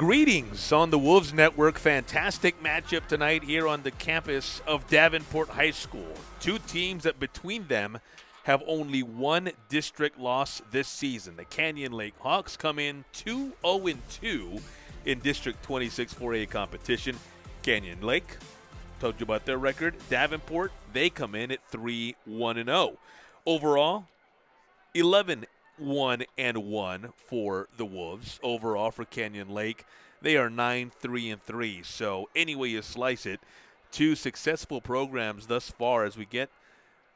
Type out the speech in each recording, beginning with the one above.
Greetings on the Wolves Network. Fantastic matchup tonight here on the campus of Davenport High School. Two teams that between them have only one district loss this season. The Canyon Lake Hawks come in 2-0-2 in District 26 4A competition. Canyon Lake, told you about their record. Davenport, they come in at 3-1-0. Overall, 11-1-1 for the Wolves. Overall for Canyon Lake, they are 9-3-3. So any way you slice it, two successful programs thus far as we get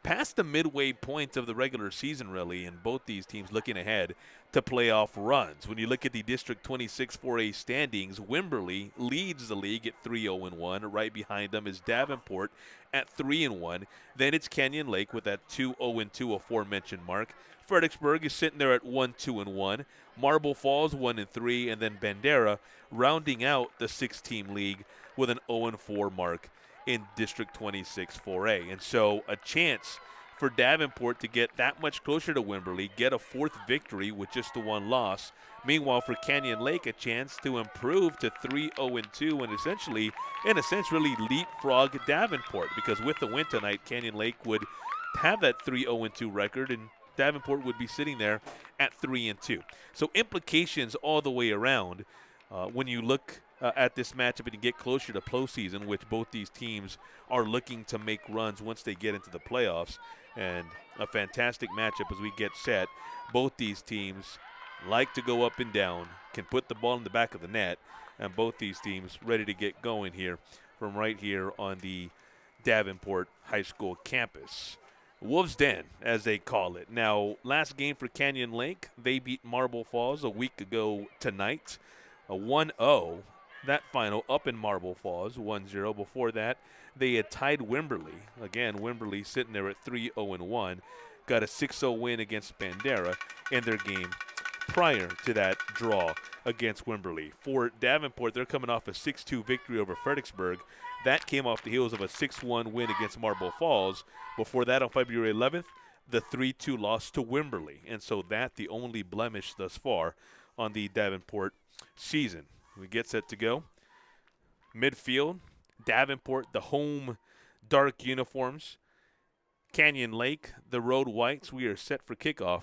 past the midway point of the regular season, really, and both these teams looking ahead to playoff runs. When you look at the District 26 4A standings, Wimberley leads the league at 3-0-1. Right behind them is Davenport at 3-1. Then it's Canyon Lake with that 2-0-2 aforementioned mark. Fredericksburg is sitting there at 1-2-1. Marble Falls 1-3, and then Bandera rounding out the six-team league with an 0-4 mark in District 26 4A. And so a chance for Davenport to get that much closer to Wimberley, get a fourth victory with just the one loss. Meanwhile, for Canyon Lake, a chance to improve to 3-0-2 and essentially, in a sense, really leapfrog Davenport, because with the win tonight, Canyon Lake would have that 3-0-2 record, and Davenport would be sitting there at 3-2. So implications all the way around when you look at this matchup and you get closer to postseason, which both these teams are looking to make runs once they get into the playoffs. And a fantastic matchup as we get set. Both these teams like to go up and down, can put the ball in the back of the net, and both these teams ready to get going here from right here on the Davenport High School campus. Wolves Den, as they call it. Now, last game for Canyon Lake, they beat Marble Falls a week ago tonight, a 1-0. That final up in Marble Falls, 1-0. Before that, they had tied Wimberley. Again, Wimberley sitting there at 3-0-1. Got a 6-0 win against Bandera in their game prior to that draw against Wimberley. For Davenport, they're coming off a 6-2 victory over Fredericksburg. That came off the heels of a 6-1 win against Marble Falls. Before that, on February 11th, the 3-2 loss to Wimberley. And so that the only blemish thus far on the Davenport season. We get set to go. Midfield, Davenport, the home dark uniforms. Canyon Lake, the road whites. We are set for kickoff.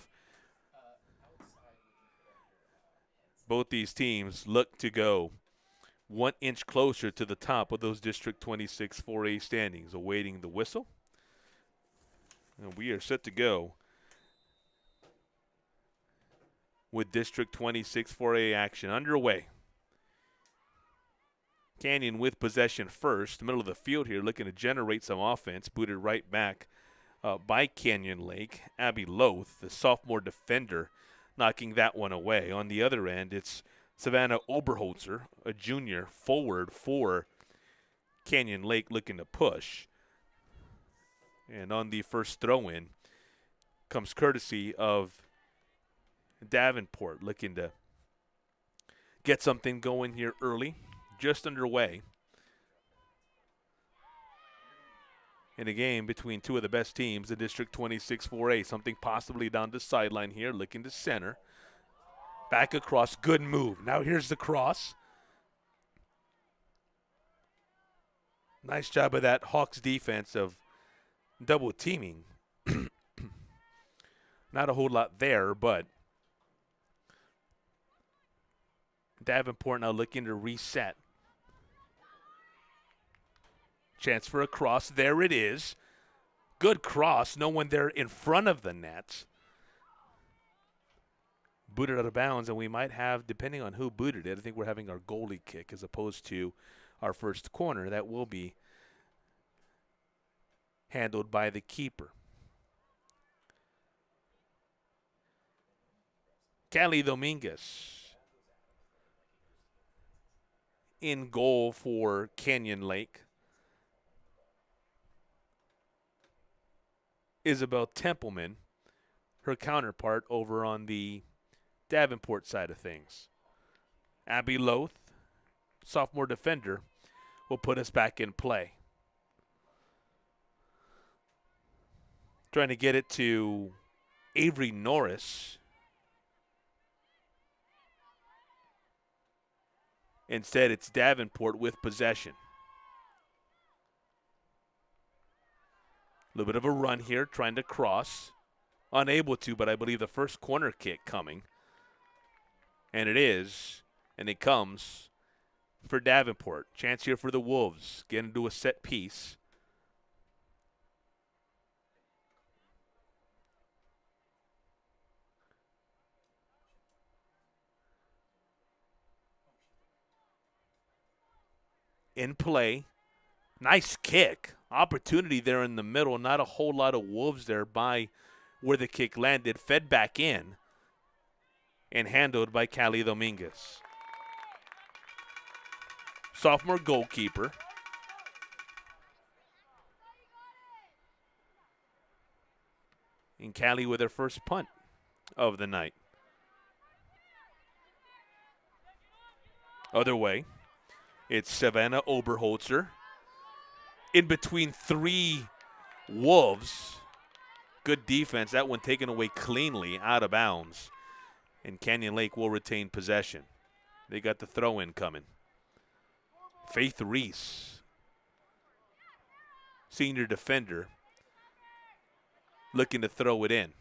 Both these teams look to go 1 inch closer to the top of those District 26 4A standings, awaiting the whistle. And we are set to go with District 26 4A action underway. Canyon with possession first, middle of the field here, looking to generate some offense. Booted right back by Canyon Lake. Abby Loth, the sophomore defender, knocking that one away. On the other end, it's Savannah Oberholzer, a junior forward for Canyon Lake, looking to push. And on the first throw-in comes courtesy of Davenport, looking to get something going here early. Just underway in a game between two of the best teams in District 26 4A. Something possibly down the sideline here, looking to center. Back across, good move. Now here's the cross. Nice job of that Hawks defense of double teaming. Not a whole lot there, but Davenport now looking to reset. Chance for a cross. There it is. Good cross. No one there in front of the net. Booted out of bounds, and we might have, depending on who booted it, I think we're having our goalie kick as opposed to our first corner. That will be handled by the keeper. Cali Dominguez in goal for Canyon Lake. Isabel Templeman, her counterpart over on the Davenport side of things. Abby Loth, sophomore defender, will put us back in play. Trying to get it to Avery Norris. Instead, it's Davenport with possession. A little bit of a run here, trying to cross. Unable to, but I believe the first corner kick coming. And it is, and it comes for Davenport. Chance here for the Wolves. Get into a set piece. In play. Nice kick. Opportunity there in the middle. Not a whole lot of Wolves there by where the kick landed. Fed back in and handled by Cali Dominguez. Sophomore goalkeeper. And Cali with their first punt of the night. Other way. It's Savannah Oberholzer. In between three Wolves. Good defense. That one taken away cleanly out of bounds. And Canyon Lake will retain possession. They got the throw-in coming. Faith Reese, senior defender, looking to throw it in.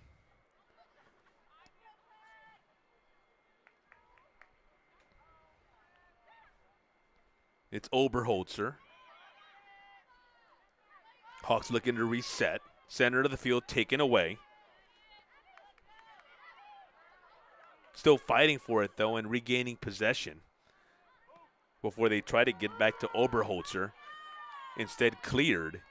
It's Oberholzer. Hawks looking to reset. Center of the field taken away. Still fighting for it, though, and regaining possession before they try to get back to Oberholzer. Instead cleared.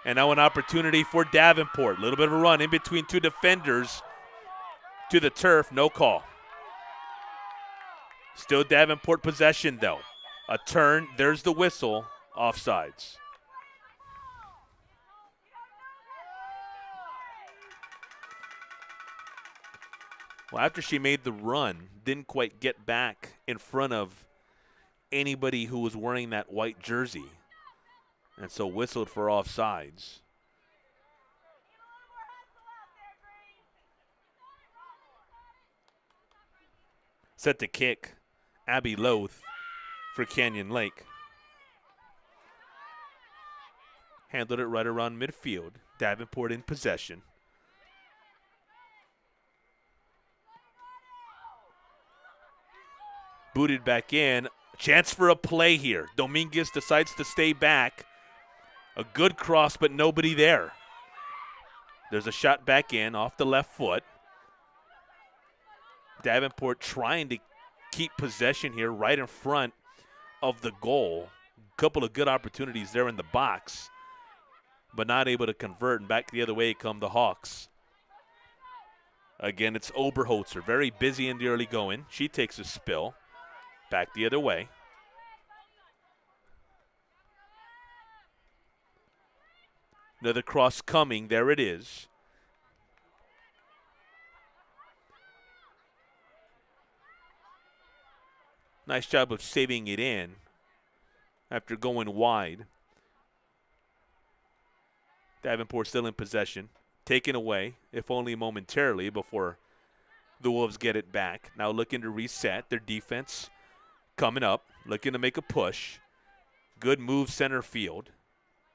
And now an opportunity for Davenport. A little bit of a run in between two defenders to the turf. No call. Still Davenport possession, though. A turn. There's the whistle. Offsides. Well, after she made the run, didn't quite get back in front of anybody who was wearing that white jersey. And so whistled for offsides. Set to kick, Abby Loth for Canyon Lake. Handled it right around midfield. Davenport in possession. Booted back in. Chance for a play here. Dominguez decides to stay back. A good cross, but nobody there. There's a shot back in off the left foot. Davenport trying to keep possession here right in front of the goal. A couple of good opportunities there in the box, but not able to convert. And back the other way come the Hawks. Again, it's Oberholzer. Very busy in the early going. She takes a spill. Back the other way. Another cross coming. There it is. Nice job of saving it in after going wide. Davenport still in possession. Taken away, if only momentarily, before the Wolves get it back. Now looking to reset their defense. Coming up, looking to make a push. Good move center field,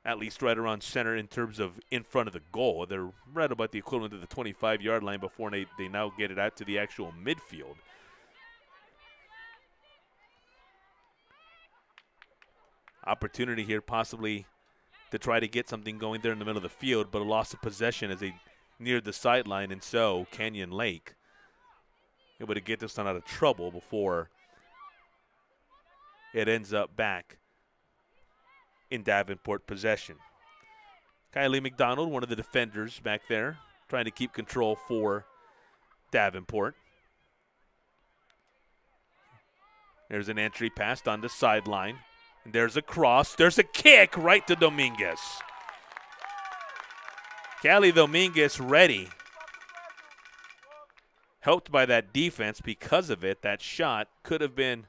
at least right around center in terms of in front of the goal. They're right about the equivalent of the 25-yard line before they now get it out to the actual midfield. Opportunity here possibly to try to get something going there in the middle of the field, but a loss of possession as they neared the sideline, and so Canyon Lake able to get this one out of trouble before it ends up back in Davenport possession. Kylie McDonald, one of the defenders back there, trying to keep control for Davenport. There's an entry passed on the sideline. And there's a cross. There's a kick right to Dominguez. Cali Dominguez ready. Helped by that defense because of it. That shot could have been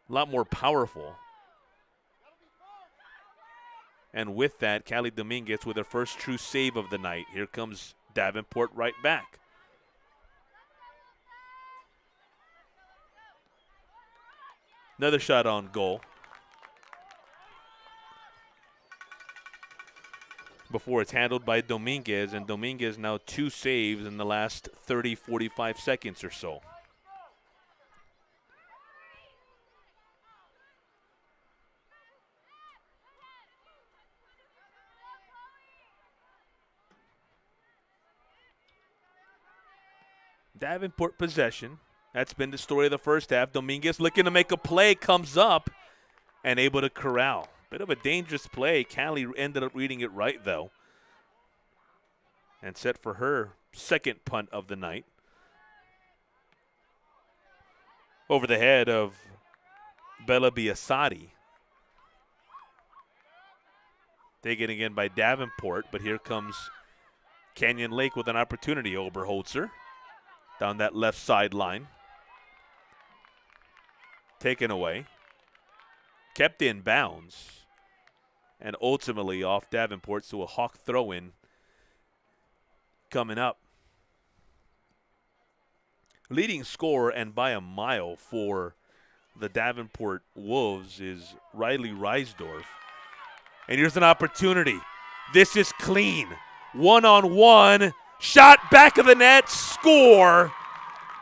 a lot more powerful. And with that, Cali Dominguez with her first true save of the night. Here comes Davenport right back. Another shot on goal. Before it's handled by Dominguez, and Dominguez now 2 saves in the last 30, 45 seconds or so. Davenport possession. That's been the story of the first half. Dominguez looking to make a play, comes up and able to corral. Bit of a dangerous play. Cali ended up reading it right, though, and set for her second punt of the night. Over the head of Bella Biasati. Taken again by Davenport, but here comes Canyon Lake with an opportunity. Oberholzer down that left sideline. Taken away. Kept in bounds. And ultimately off Davenport, so a Hawk throw-in coming up. Leading scorer, and by a mile, for the Davenport Wolves is Riley Reisdorf. And here's an opportunity. This is clean. One-on-one. Shot back of the net. Score.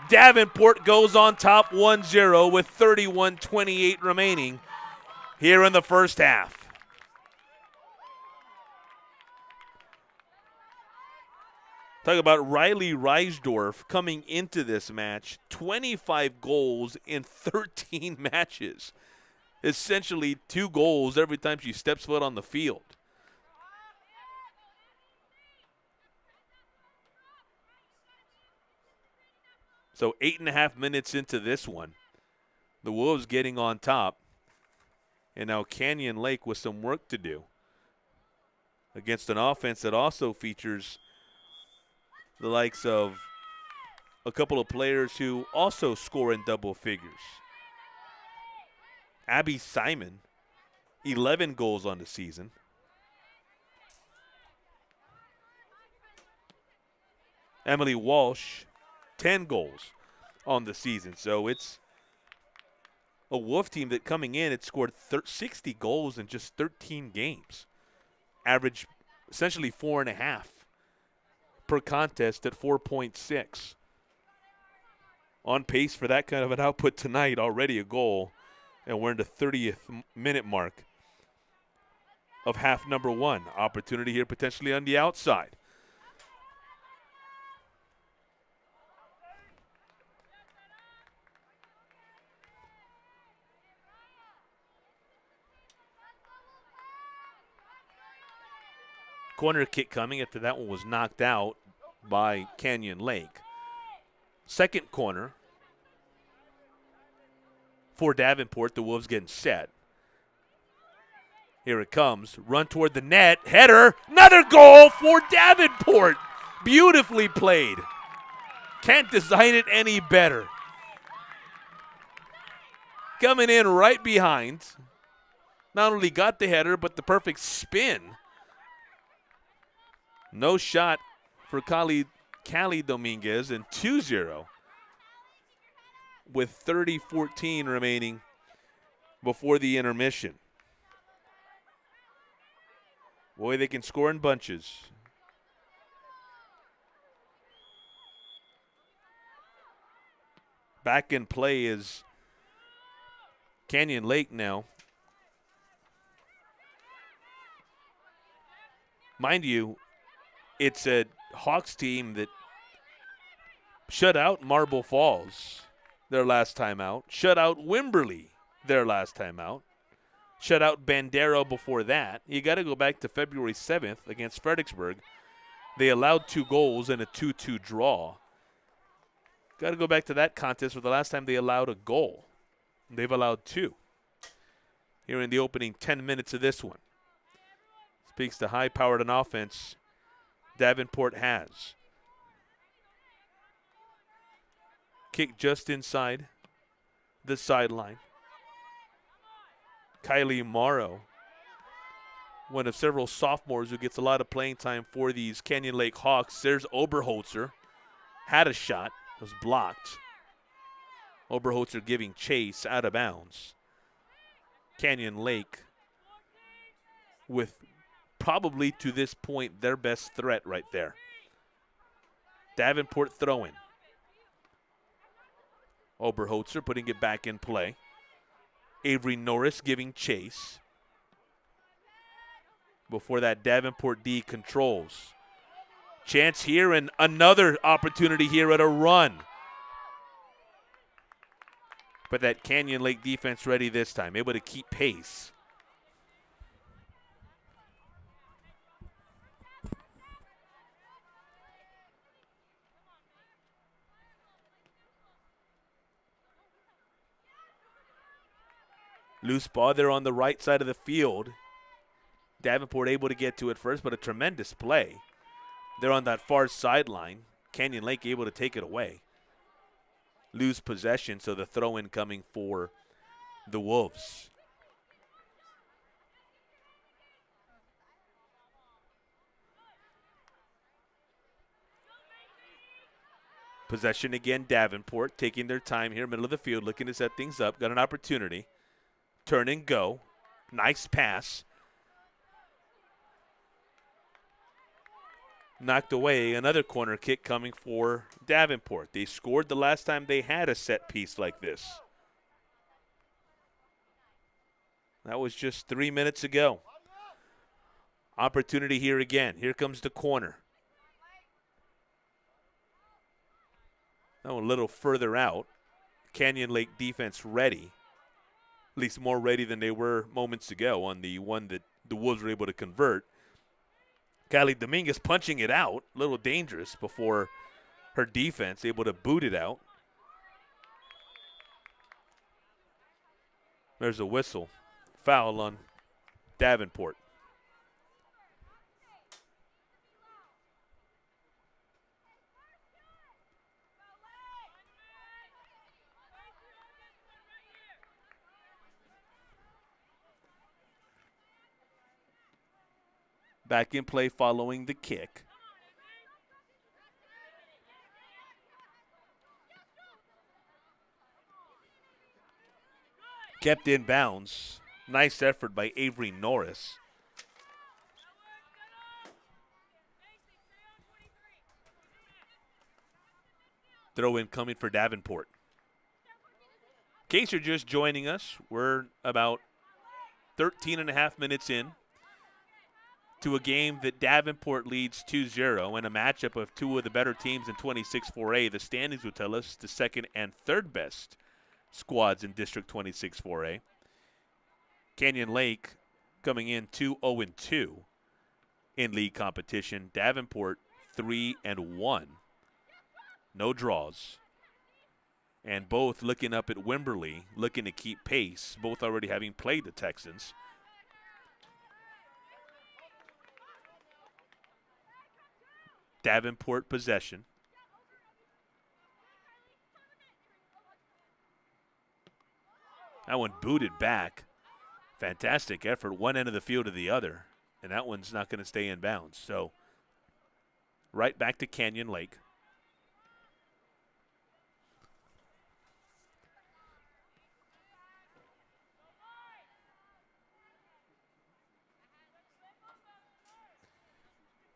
Davenport goes on top 1-0 with 31:28 remaining here in the first half. Talk about Riley Reisdorf coming into this match. 25 goals in 13 matches. Essentially 2 goals every time she steps foot on the field. So 8.5 minutes into this one, the Wolves getting on top. And now Canyon Lake with some work to do against an offense that also features the likes of a couple of players who also score in double figures. Abby Simon, 11 goals on the season. Emily Walsh, 10 goals on the season. So it's a Wolf team that coming in, it scored 60 goals in just 13 games. Average essentially 4.5 per contest at 4.6. On pace for that kind of an output tonight, already a goal. And we're in the 30th minute mark of half number 1. Opportunity here potentially on the outside. Corner kick coming after that one was knocked out by Canyon Lake. Second corner for Davenport. The Wolves getting set. Here it comes. Run toward the net. Header. Another goal for Davenport. Beautifully played. Can't design it any better. Coming in right behind. Not only got the header, but the perfect spin. No shot for Cali Dominguez, and 2-0 with 30:14 remaining before the intermission. Boy, they can score in bunches. Back in play is Canyon Lake now. Mind you, it's a Hawks team that shut out Marble Falls their last time out, shut out Wimberley their last time out, shut out Bandera before that. You got to go back to February 7th against Fredericksburg. They allowed 2 goals in a 2-2 draw. Got to go back to that contest for the last time they allowed a goal. They've allowed 2 here in the opening 10 minutes of this one. Speaks to high-powered an offense Davenport has. Kick just inside the sideline. Kylie Morrow, one of several sophomores who gets a lot of playing time for these Canyon Lake Hawks. There's Oberholzer. Had a shot. Was blocked. Oberholzer giving chase out of bounds. Canyon Lake with probably to this point their best threat right there. Davenport throwing. Oberholzer putting it back in play. Avery Norris giving chase. Before that, Davenport D controls. Chance here and another opportunity here at a run. But that Canyon Lake defense ready this time, able to keep pace. Loose ball there on the right side of the field. Davenport able to get to it first, but a tremendous play. They're on that far sideline. Canyon Lake able to take it away. Lose possession, so the throw-in coming for the Wolves. Possession again, Davenport taking their time here, middle of the field, looking to set things up. Got an opportunity. Turn and go. Nice pass. Knocked away. Another corner kick coming for Davenport. They scored the last time they had a set piece like this. That was just 3 minutes ago. Opportunity here again. Here comes the corner. Now a little further out. Canyon Lake defense ready. At least more ready than they were moments ago on the one that the Wolves were able to convert. Kylie Dominguez punching it out. A little dangerous before her defense able to boot it out. There's a whistle. Foul on Davenport. Back in play following the kick. Kept in bounds. Nice effort by Avery Norris. Throw in coming for Davenport. In case you're just joining us, we're about 13 and a half minutes in to a game that Davenport leads 2-0 and a matchup of two of the better teams in 26-4A. The standings would tell us the second and third best squads in District 26-4A. Canyon Lake coming in 2-0-2 in league competition. Davenport 3-1. No draws. And both looking up at Wimberley, looking to keep pace, both already having played the Texans. Davenport possession. That one booted back. Fantastic effort, one end of the field to the other. And that one's not going to stay in bounds. So right back to Canyon Lake.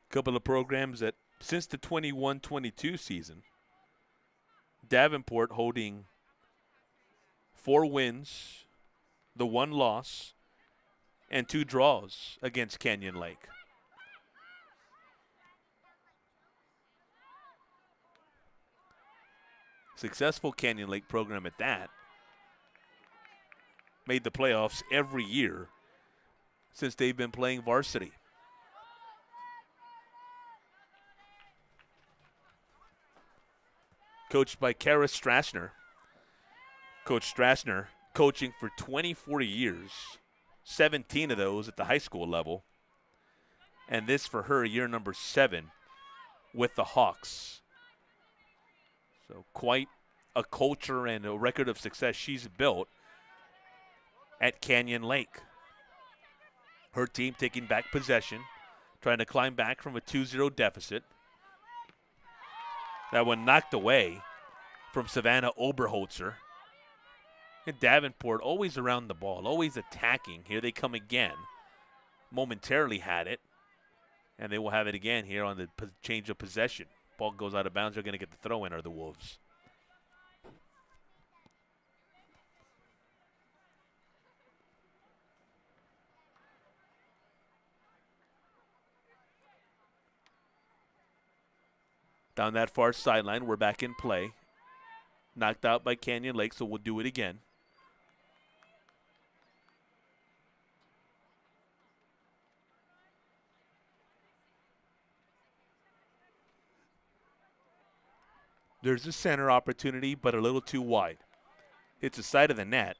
Couple of programs that since the 21-22 season, Davenport holding 4 wins, the 1 loss, and 2 draws against Canyon Lake. Successful Canyon Lake program at that. Made the playoffs every year since they've been playing varsity. Coached by Kara Strassner. Coach Strassner coaching for 24 years, 17 of those at the high school level. And this for her, year number 7 with the Hawks. So quite a culture and a record of success she's built at Canyon Lake. Her team taking back possession, trying to climb back from a 2-0 deficit. That one knocked away from Savannah Oberholzer. And Davenport always around the ball, always attacking. Here they come again. Momentarily had it. And they will have it again here on the change of possession. Ball goes out of bounds. They're going to get the throw in, are the Wolves. Down that far sideline, we're back in play. Knocked out by Canyon Lake, so we'll do it again. There's a center opportunity, but a little too wide. It's the side of the net.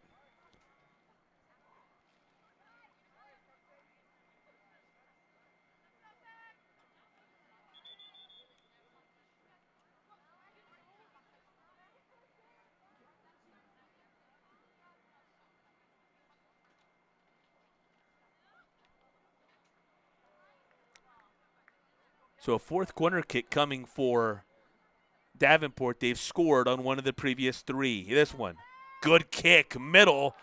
So a fourth corner kick coming for Davenport. They've scored on one of the previous three. This one, good kick, middle.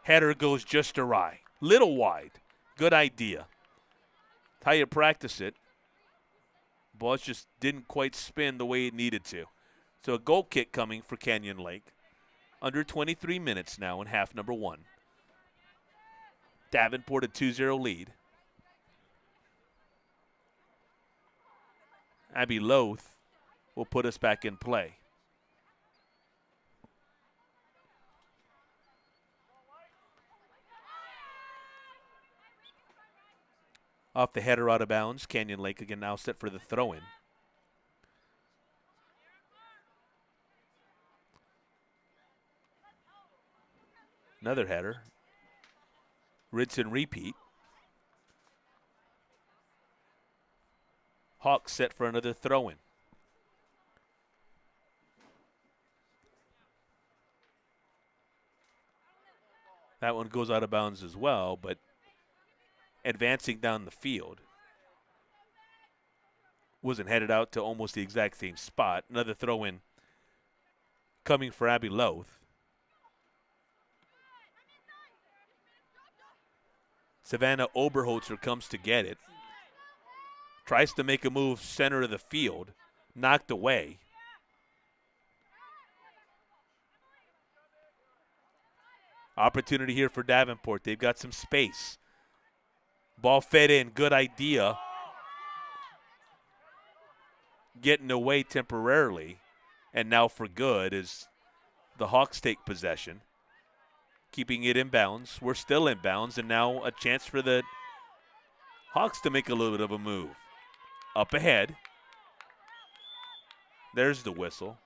Header goes just awry. Little wide. Good idea. How you practice it. Ball just didn't quite spin the way it needed to. So a goal kick coming for Canyon Lake. Under 23 minutes now in half number one. Davenport a 2-0 lead. Abby Loth will put us back in play. Off the header out of bounds. Canyon Lake again now set for the throw-in. Another header. Rinse and repeat. Hawks set for another throw-in. That one goes out of bounds as well, but advancing down the field. Wasn't headed out to almost the exact same spot. Another throw-in coming for Abby Loth. Savannah Oberholzer comes to get it. Tries to make a move center of the field. Knocked away. Opportunity here for Davenport. They've got some space. Ball fed in. Good idea. Getting away temporarily. And now for good as the Hawks take possession. Keeping it in bounds. We're still in bounds. And now a chance for the Hawks to make a little bit of a move. Up ahead. There's the whistle.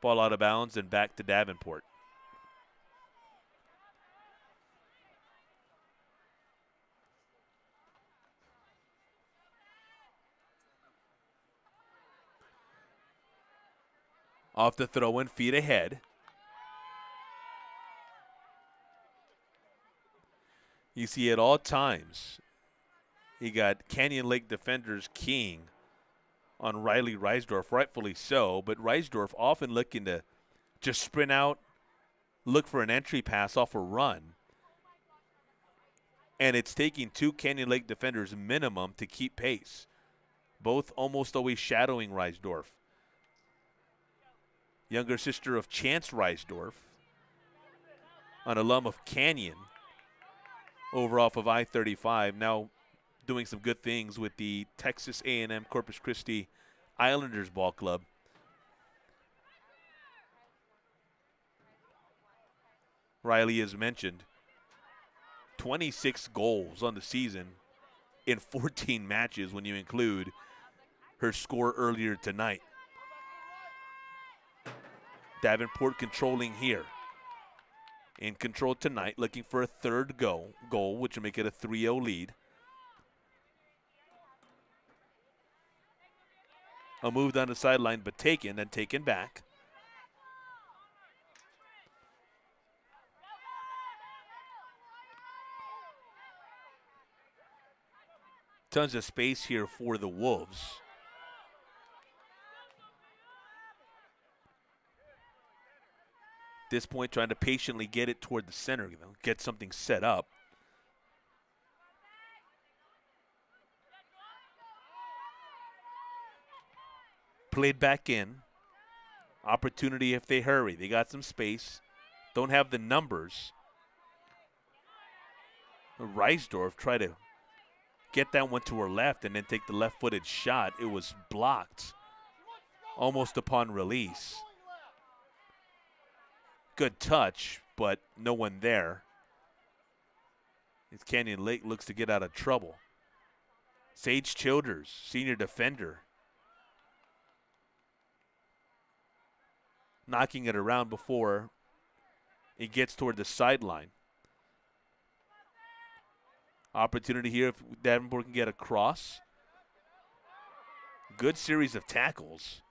Ball out of bounds and back to Davenport. Off the throw-in, feet ahead. You see at all times, you got Canyon Lake defenders keying on Riley Reisdorf, rightfully so, but Reisdorf often looking to just sprint out, look for an entry pass off a run. And it's taking two Canyon Lake defenders minimum to keep pace, both almost always shadowing Reisdorf. Younger sister of Chance Reisdorf, an alum of Canyon, over off of I-35, now doing some good things with the Texas A&M Corpus Christi Islanders Ball Club. Riley has mentioned 26 goals on the season in 14 matches when you include her score earlier tonight. Davenport controlling here. In control tonight, looking for a third goal, which will make it a 3-0 lead. A move down the sideline, but taken, then taken back. Tons of space here for the Wolves. this point, trying to patiently get it toward the center, get something set up. Played back in. Opportunity if they hurry. They got some space. Don't have the numbers. Reisdorf tried to get that one to her left and then take the left-footed shot. It was blocked almost upon release. Good touch, but no one there. As Canyon Lake looks to get out of trouble. Sage Childers, senior defender, knocking it around before it gets toward the sideline. Opportunity here if Davenport can get across. Good series of tackles.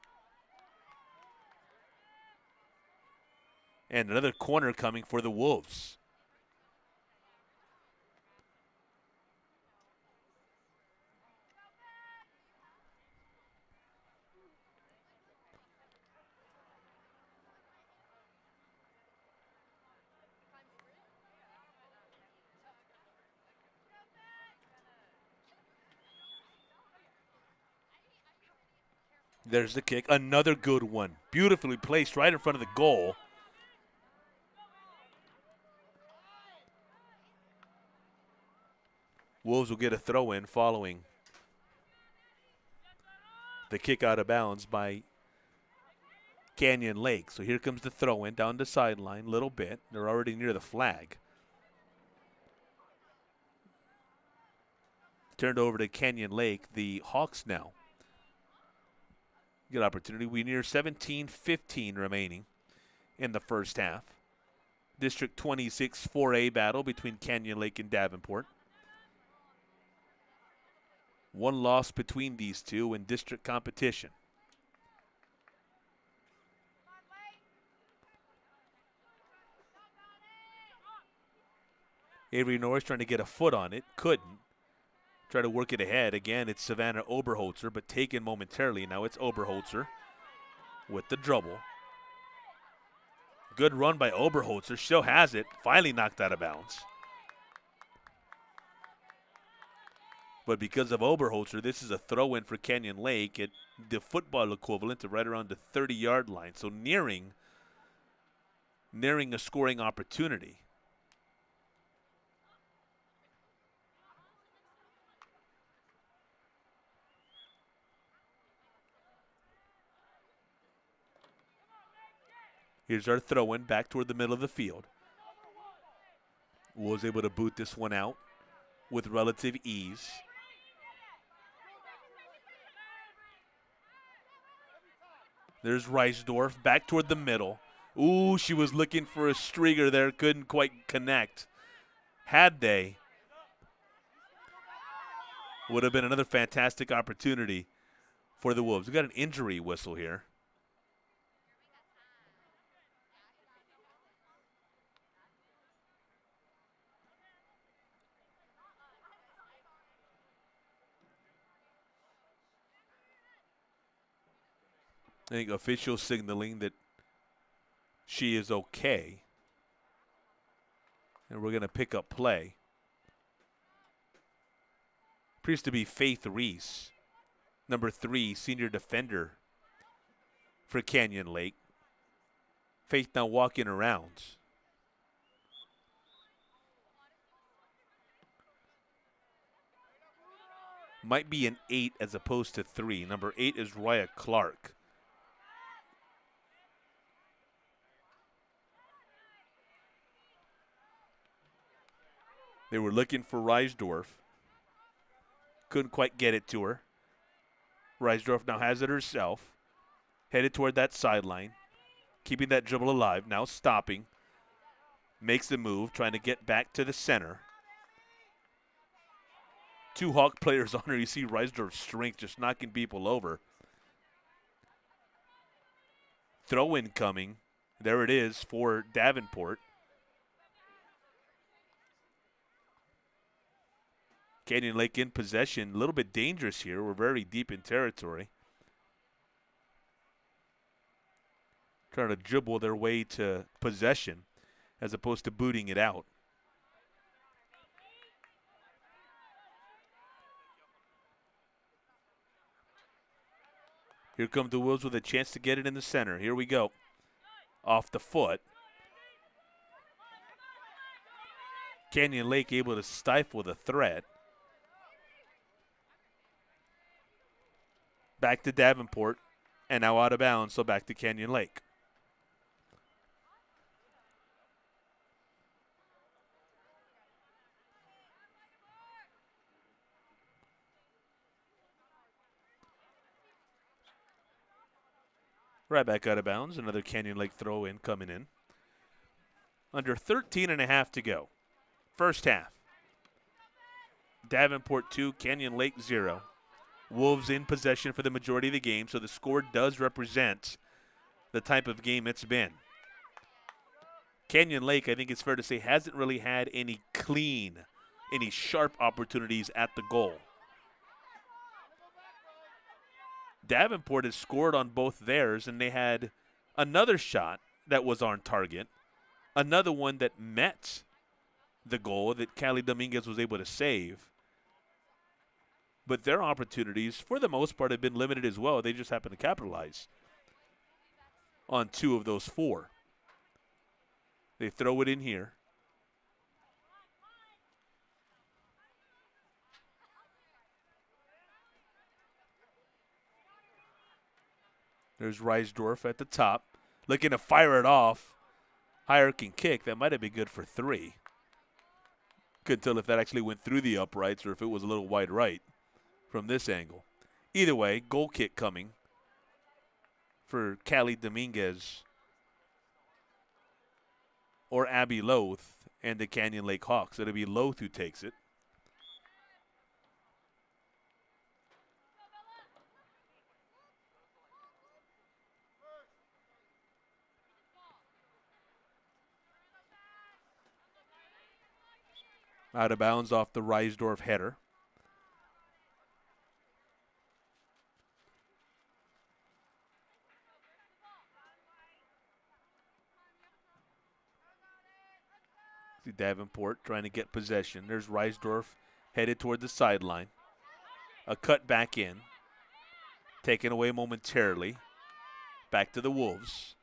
And another corner coming for the Wolves. There's the kick. Another good one. Beautifully placed right in front of the goal. Wolves will get a throw in following the kick out of bounds by Canyon Lake. So here comes the throw in down the sideline a little bit. They're already near the flag. Turned over to Canyon Lake, the Hawks now. Good opportunity. We near 17-15 remaining in the first half. District 26 4A battle between Canyon Lake and Davenport. One loss between these two in district competition. Avery Norris trying to get a foot on it. Couldn't. Try to work it ahead. Again, it's Savannah Oberholzer, but taken momentarily. Now it's Oberholzer with the dribble. Good run by Oberholzer. Still has it. Finally knocked out of bounds. But because of Oberholzer, this is a throw-in for Canyon Lake at the football equivalent to right around the 30-yard line. So nearing a scoring opportunity. Here's our throw-in back toward the middle of the field. Was able to boot this one out with relative ease. There's Reisdorf back toward the middle. Ooh, she was looking for a streaker there. Couldn't quite connect. Had they, would have been another fantastic opportunity for the Wolves. We got an injury whistle here. I think official signaling that she is okay. And we're going to pick up play. Appears to be Faith Reese, number 3, senior defender for Canyon Lake. Faith now walking around. Might be an 8 as opposed to 3. Number 8 is Raya Clark. They were looking for Reisdorf. Couldn't quite get it to her. Reisdorf now has it herself. Headed toward that sideline. Keeping that dribble alive. Now stopping. Makes the move. Trying to get back to the center. 2 Hawk players on her. You see Reisdorf's strength just knocking people over. Throw-in coming. There it is for Davenport. Canyon Lake in possession. A little bit dangerous here. We're very deep in territory. trying to dribble their way to possession as opposed to booting it out. Here come the Wolves with a chance to get it in the center. Here we go. Off the foot. Canyon Lake able to stifle the threat. Back to Davenport, and now out of bounds, so back to Canyon Lake. Right back out of bounds, another Canyon Lake throw in coming in. Under 13 and a half to go. First half. Davenport 2, Canyon Lake 0. Wolves in possession for the majority of the game, so the score does represent the type of game it's been. Canyon Lake, I think it's fair to say, hasn't really had any clean, any sharp opportunities at the goal. Davenport has scored on both theirs, and they had another shot that was on target, another one that met the goal that Cali Dominguez was able to save. But their opportunities, for the most part, have been limited as well. They just happen to capitalize on 2 of those 4. They throw it in here. There's Reisdorf at the top, looking to fire it off. High arcing kick. That might have been good for 3. Couldn't tell if that actually went through the uprights or if it was a little wide right from this angle. Either way, goal kick coming for Cali Dominguez or Abby Loth and the Canyon Lake Hawks. It'll be Loth who takes it. Out of bounds off the Reisdorf header. See Davenport trying to get possession. There's Reisdorf headed toward the sideline. A cut back in. Taken away momentarily. Back to the Wolves.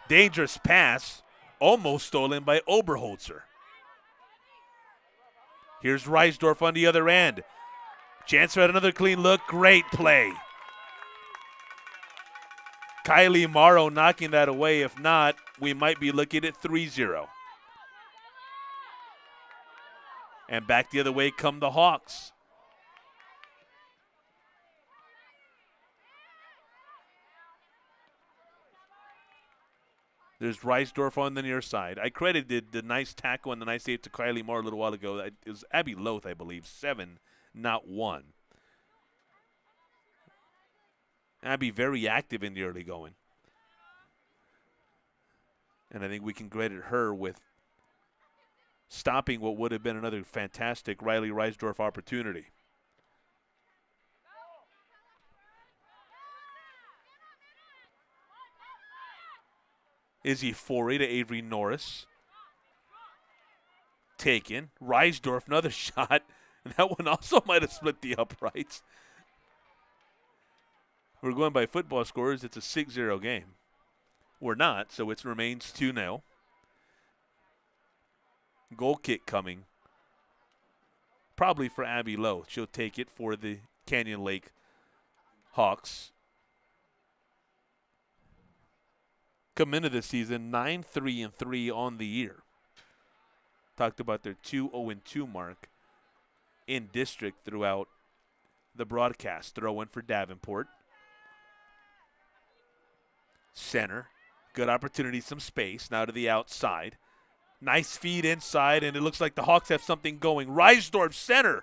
Dangerous pass. Almost stolen by Oberholzer. Here's Reisdorf on the other end. Chance for another clean look. Great play. Kylie Morrow knocking that away. If not, we might be looking at 3-0. And back the other way come the Hawks. There's Reisdorf on the near side. I credited the nice tackle and the nice save to Kylie Moore a little while ago. It was Abby Loth, I believe. 7, not 1. Abby very active in the early going. And I think we can credit her with stopping what would have been another fantastic Riley Reisdorf opportunity. Izzy Forey to Avery Norris. Taken. Reisdorf, another shot. And that one also might have split the uprights. We're going by football scores. It's a 6-0 game. We're not, so it remains 2-0. Goal kick coming. Probably for Abby Lowe. She'll take it for the Canyon Lake Hawks. Come into the season 9-3-3 on the year. Talked about their 2-0-2 mark in district throughout the broadcast. Throw in for Davenport. Center. Good opportunity, some space. Now to the outside. Nice feed inside, and it looks like the Hawks have something going. Reisdorf center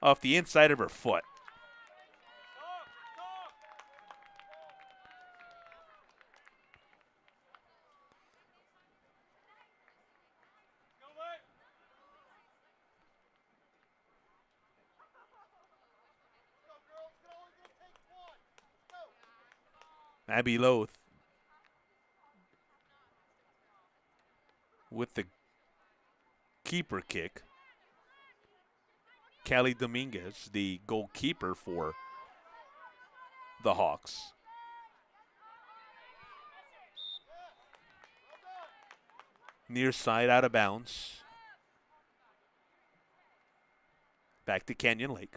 off the inside of her foot. Abby Loth with the keeper kick. Callie Dominguez, the goalkeeper for the Hawks. Near side, out of bounds. Back to Canyon Lake.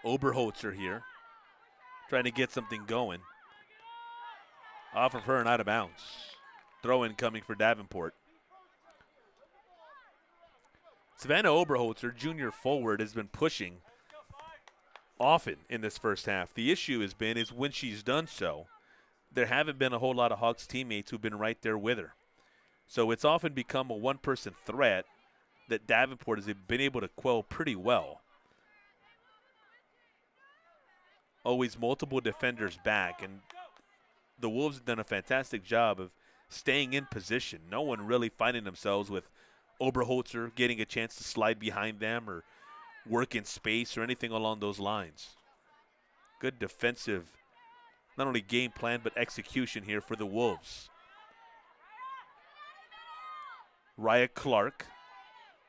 Oberholzer here, trying to get something going. Off of her and out of bounds. Throw in coming for Davenport. Savannah Oberholzer, junior forward, has been pushing often in this first half. The issue has been is when she's done so, there haven't been a whole lot of Hawks teammates who've been right there with her. So it's often become a one-person threat that Davenport has been able to quell pretty well. Always multiple defenders back, and the Wolves have done a fantastic job of staying in position. No one really finding themselves with Oberholzer getting a chance to slide behind them or work in space or anything along those lines. Good defensive, not only game plan, but execution here for the Wolves. Raya Clark,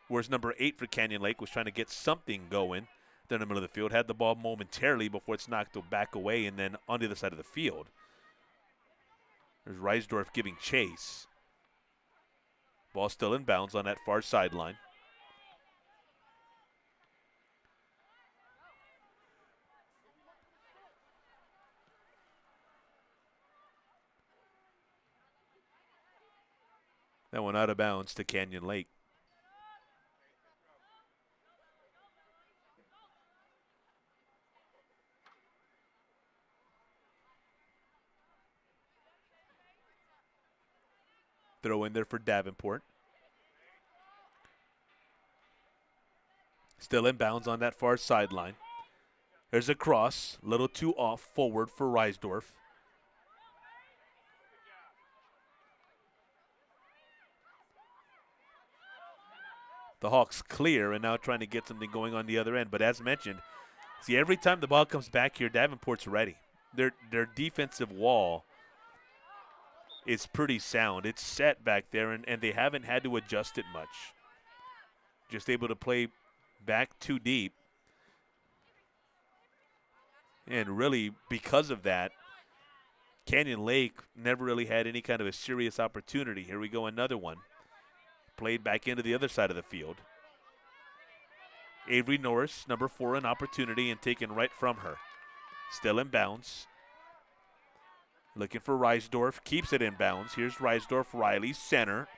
whereas number 8 for Canyon Lake, was trying to get something going there in the middle of the field. Had the ball momentarily before it's knocked back away and then on the other side of the field. There's Reisdorf giving chase. Ball still in bounds on that far sideline. That one out of bounds to Canyon Lake. Throw in there for Davenport. Still in bounds on that far sideline. There's a cross, a little too off forward for Reisdorf. The Hawks clear and now trying to get something going on the other end. But as mentioned, see, every time the ball comes back here, Davenport's ready. Their defensive wall is pretty sound. It's set back there, and they haven't had to adjust it much. Just able to play back too deep. And really, because of that, Canyon Lake never really had any kind of a serious opportunity. Here we go, another one. Played back into the other side of the field. Avery Norris, number 4, an opportunity and taken right from her. Still in bounds. Looking for Reisdorf, keeps it in bounds. Here's Reisdorf, Riley, center.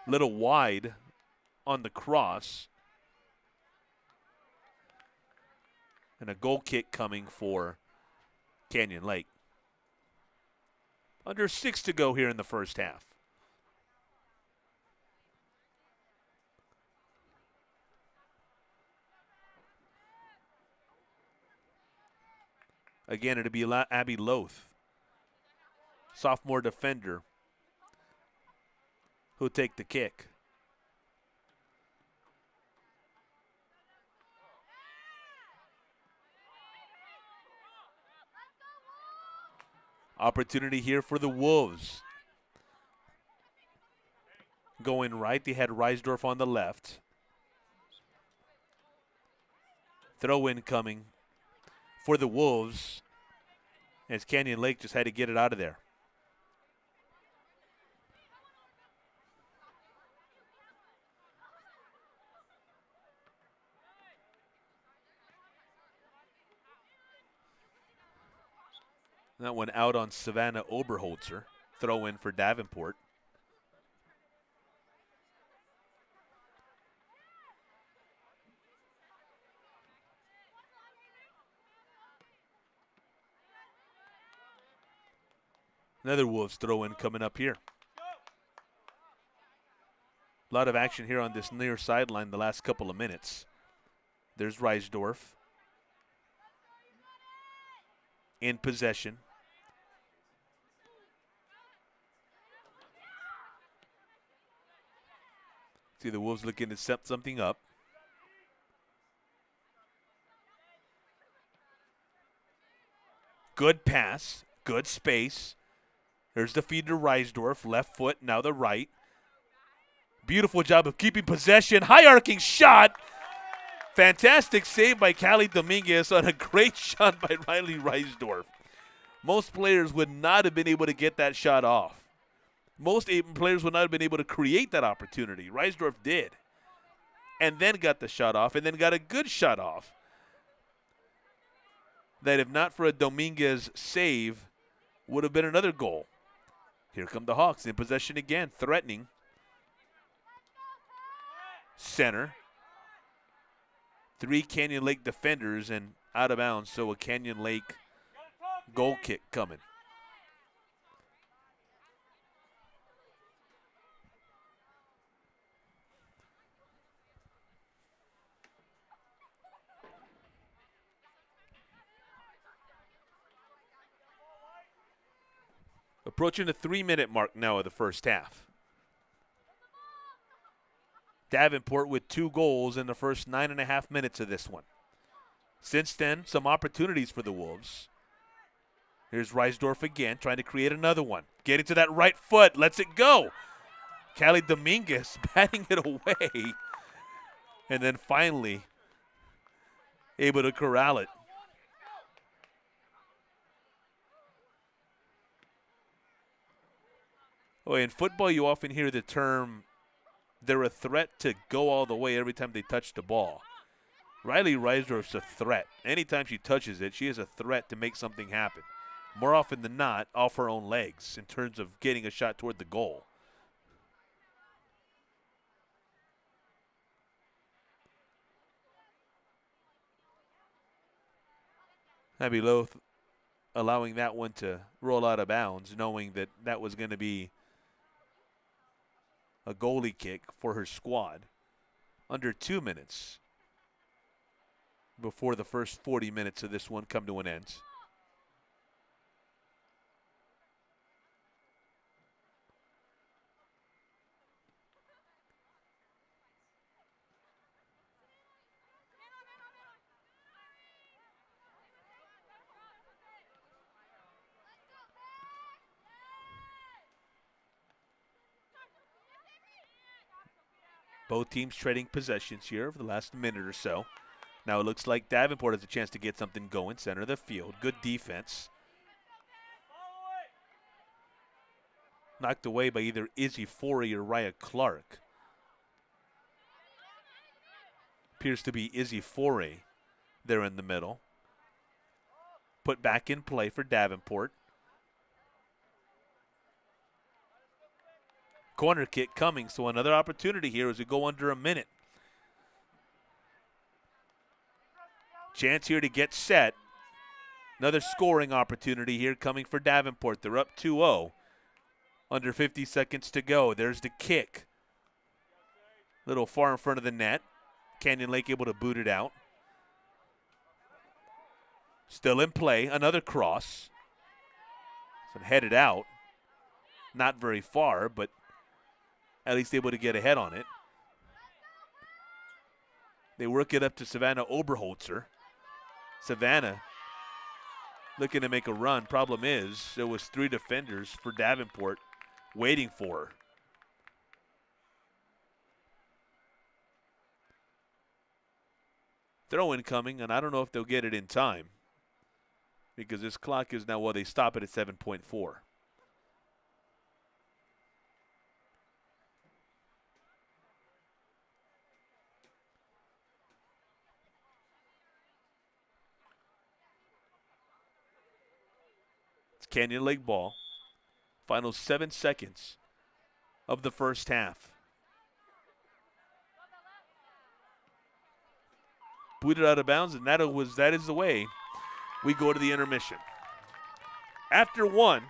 Little wide on the cross. And a goal kick coming for Canyon Lake. Under 6 to go here in the first half. Again, it'll be Abby Loth, sophomore defender, who'll take the kick. Opportunity here for the Wolves. Going right, they had Reisdorf on the left. Throw in coming for the Wolves as Canyon Lake just had to get it out of there. That one out on Savannah Oberholzer. Throw in for Davenport. Another Wolves throw in coming up here. A lot of action here on this near sideline the last couple of minutes. There's Reisdorf in possession. See the Wolves looking to set something up. Good pass. Good space. There's the feed to Reisdorf. Left foot, now the right. Beautiful job of keeping possession. High arcing shot. Fantastic save by Cali Dominguez on a great shot by Riley Reisdorf. Most players would not have been able to get that shot off. Most players would not have been able to create that opportunity. Reisdorf did. And then got the shot off, and then got a good shot off. That if not for a Dominguez save, would have been another goal. Here come the Hawks in possession again, threatening. Center. 3 Canyon Lake defenders and out of bounds, so a Canyon Lake goal kick coming. Approaching the 3-minute mark now of the first half. Davenport with 2 goals in the first 9.5 minutes of this one. Since then, some opportunities for the Wolves. Here's Reisdorf again, trying to create another one. Getting to that right foot, lets it go. Cali Dominguez batting it away. And then finally able to corral it. Oh, in football, you often hear the term, they're a threat to go all the way every time they touch the ball. Riley Reisdorf's a threat. Anytime she touches it, she is a threat to make something happen. More often than not, off her own legs in terms of getting a shot toward the goal. I'd be loath allowing that one to roll out of bounds, knowing that that was going to be a goalie kick for her squad. Under 2 minutes before the first 40 minutes of this one come to an end. Both teams trading possessions here for the last minute or so. Now it looks like Davenport has a chance to get something going, center of the field. Good defense. Knocked away by either Izzy Forey or Raya Clark. Appears to be Izzy Forey there in the middle. Put back in play for Davenport. Corner kick coming, so another opportunity here as we go under a minute. Chance here to get set. Another scoring opportunity here coming for Davenport. They're up 2-0. Under 50 seconds to go. There's the kick. Little far in front of the net. Canyon Lake able to boot it out. Still in play. Another cross. So headed out. Not very far, but at least able to get ahead on it. They work it up to Savannah Oberholzer. Savannah looking to make a run. Problem is, there was 3 defenders for Davenport waiting for her. Throw incoming, and I don't know if they'll get it in time because this clock is now, well, they stop it at 7.4. Canyon Lake ball. Final 7 seconds of the first half. Booted out of bounds, and that is the way we go to the intermission. After 1,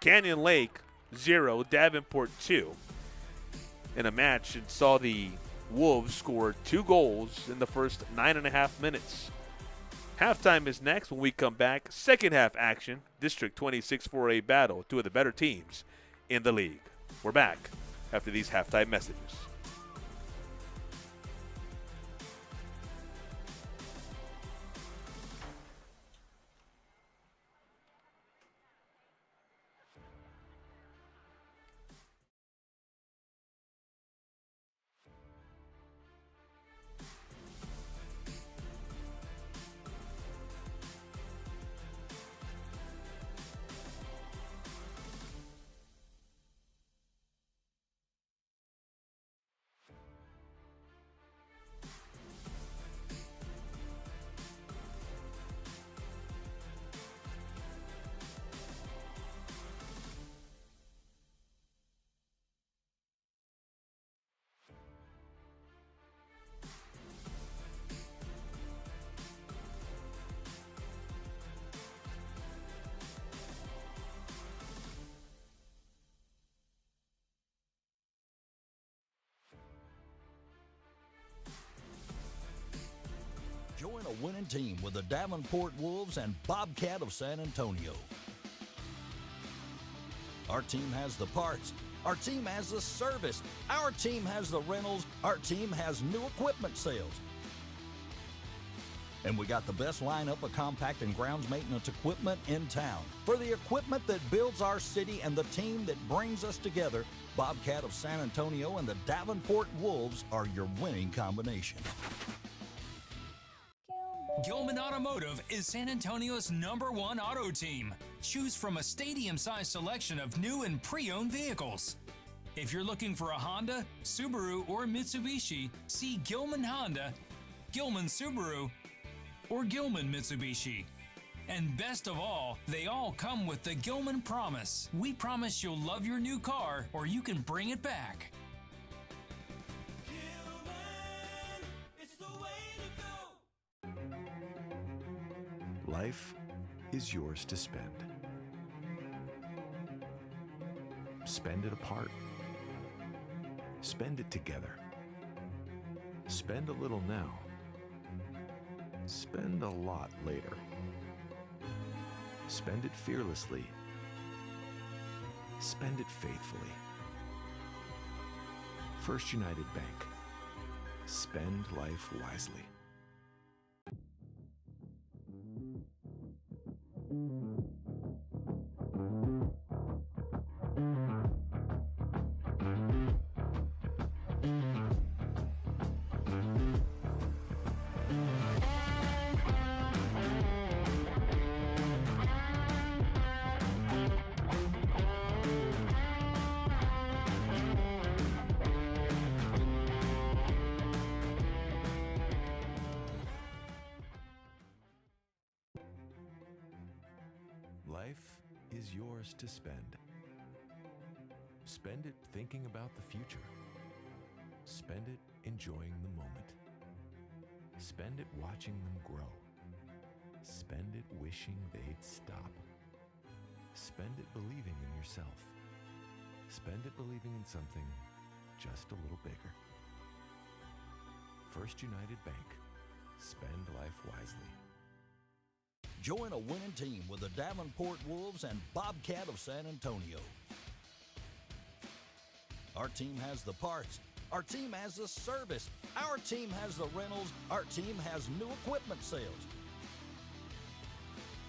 Canyon Lake 0, Davenport 2. In a match that saw the Wolves score 2 goals in the first 9.5 minutes. Halftime is next when we come back. Second half action, District 26 4A battle, 2 of the better teams in the league. We're back after these halftime messages. winning team with the Davenport Wolves and Bobcat of San Antonio. Our team has the parts. Our team has the service. Our team has the rentals. Our team has new equipment sales. And we got the best lineup of compact and grounds maintenance equipment in town. For the equipment that builds our city and the team that brings us together, Bobcat of San Antonio and the Davenport Wolves are your winning combination. Gilman Automotive is San Antonio's #1 auto team. Choose from a stadium-sized selection of new and pre-owned vehicles. If you're looking for a Honda, Subaru, or Mitsubishi, see Gilman Honda, Gilman Subaru, or Gilman Mitsubishi. And best of all, they all come with the Gilman Promise. We promise you'll love your new car or you can bring it back. Gilman, it's the way to go. Life is yours to spend. Spend it apart. Spend it together. Spend a little now. Spend a lot later. Spend it fearlessly. Spend it faithfully. First United Bank. Spend life wisely. Life is yours to spend. Spend it thinking about the future. Spend it enjoying the moment. Spend it watching them grow. Spend it wishing they'd stop. Spend it believing in yourself. Spend it believing in something just a little bigger. First United Bank. Spend life wisely. Join a winning team with the Davenport Wolves and Bobcat of San Antonio. Our team has the parts. Our team has the service. Our team has the rentals. Our team has new equipment sales.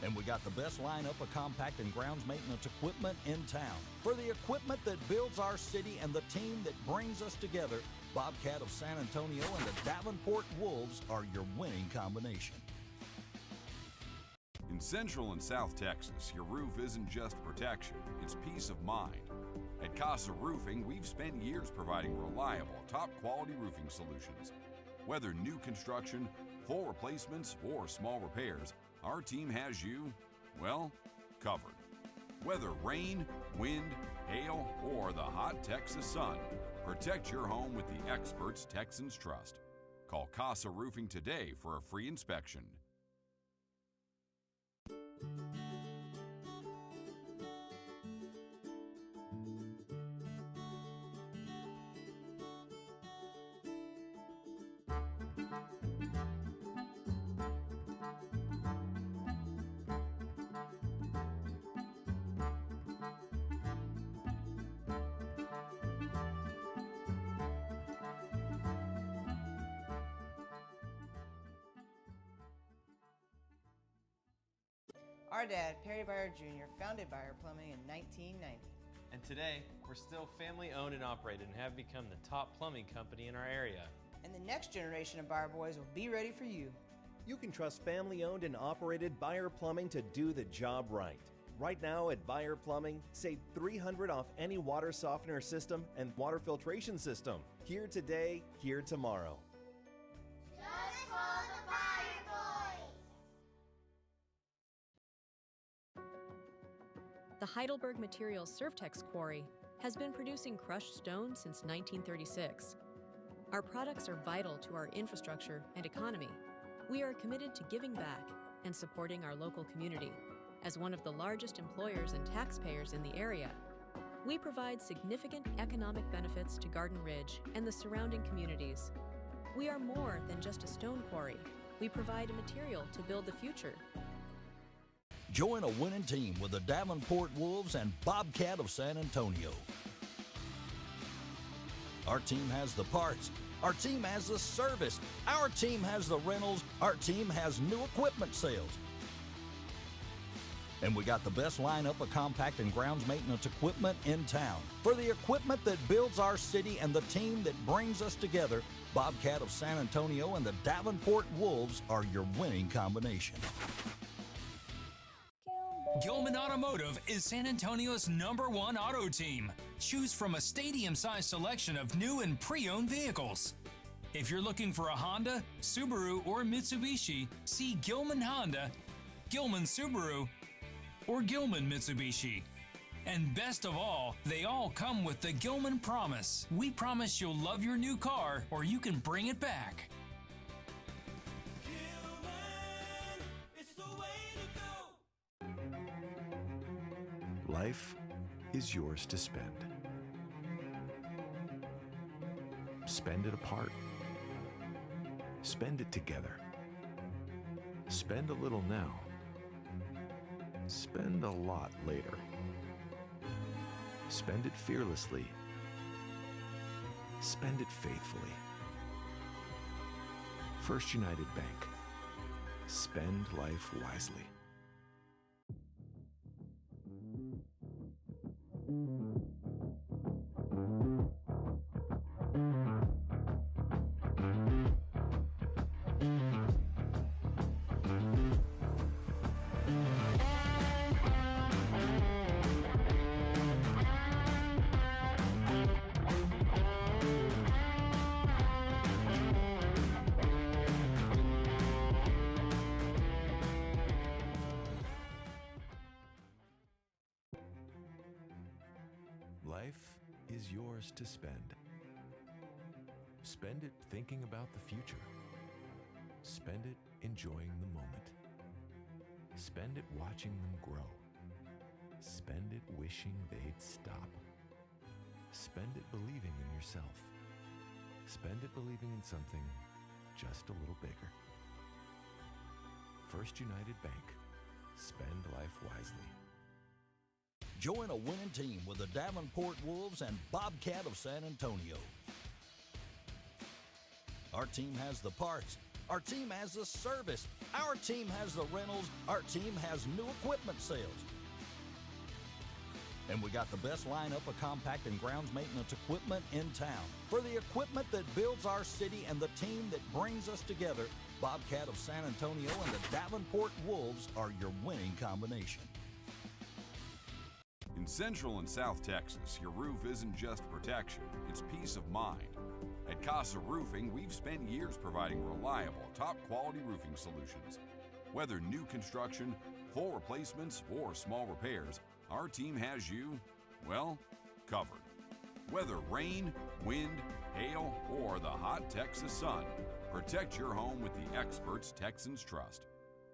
And we got the best lineup of compact and grounds maintenance equipment in town. For the equipment that builds our city and the team that brings us together, Bobcat of San Antonio and the Davenport Wolves are your winning combination. In Central and South Texas, your roof isn't just protection, it's peace of mind. At Casa Roofing, we've spent years providing reliable, top-quality roofing solutions. Whether new construction, full replacements, or small repairs, our team has you, well, covered. Whether rain, wind, hail, or the hot Texas sun, protect your home with the experts Texans trust. Call Casa Roofing today for a free inspection. Our dad, Perry Byer Jr., founded Byer Plumbing in 1990. And today, we're still family owned and operated and have become the top plumbing company in our area. And the next generation of Byer boys will be ready for you. You can trust family-owned and operated Byer Plumbing to do the job right. Right now at Byer Plumbing, save $300 off any water softener system and water filtration system. Here today, here tomorrow. Just for the Byer boys! The Heidelberg Materials Surftex Quarry has been producing crushed stone since 1936. Our products are vital to our infrastructure and economy. We are committed to giving back and supporting our local community. As one of the largest employers and taxpayers in the area, we provide significant economic benefits to Garden Ridge and the surrounding communities. We are more than just a stone quarry. We provide a material to build the future. Join a winning team with the Davenport Wolves and Bobcat of San Antonio. Our team has the parts. Our team has the service. Our team has the rentals. Our team has new equipment sales. And we got the best lineup of compact and grounds maintenance equipment in town. For the equipment that builds our city and the team that brings us together, Bobcat of San Antonio and the Davenport Wolves are your winning combination. Gilman Automotive is San Antonio's #1 auto team. Choose from a stadium-sized selection of new and pre-owned vehicles. If you're looking for a Honda, Subaru, or Mitsubishi, see Gilman Honda, Gilman Subaru, or Gilman Mitsubishi. And best of all, they all come with the Gilman Promise. We promise you'll love your new car or you can bring it back. It's the way to go. Life is yours to spend. Spend it apart. Spend it together. Spend a little now. Spend a lot later. Spend it fearlessly. Spend it faithfully. First United Bank. Spend life wisely. Life is yours to spend. Spend it thinking about the future. Spend it enjoying the moment. Spend it watching them grow. Spend it wishing they'd stop. Spend it believing in yourself. Spend it believing in something just a little bigger. First United Bank. Spend life wisely. Join a winning team with the Davenport Wolves and Bobcat of San Antonio. Our team has the parts. Our team has the service. Our team has the rentals. Our team has new equipment sales. And we got the best lineup of compact and grounds maintenance equipment in town. For the equipment that builds our city and the team that brings us together, Bobcat of San Antonio and the Davenport Wolves are your winning combination. In Central and South Texas, your roof isn't just protection, it's peace of mind. At Casa Roofing, we've spent years providing reliable, top-quality roofing solutions. Whether new construction, full replacements, or small repairs, our team has you, well, covered. Whether rain, wind, hail, or the hot Texas sun, protect your home with the experts Texans trust.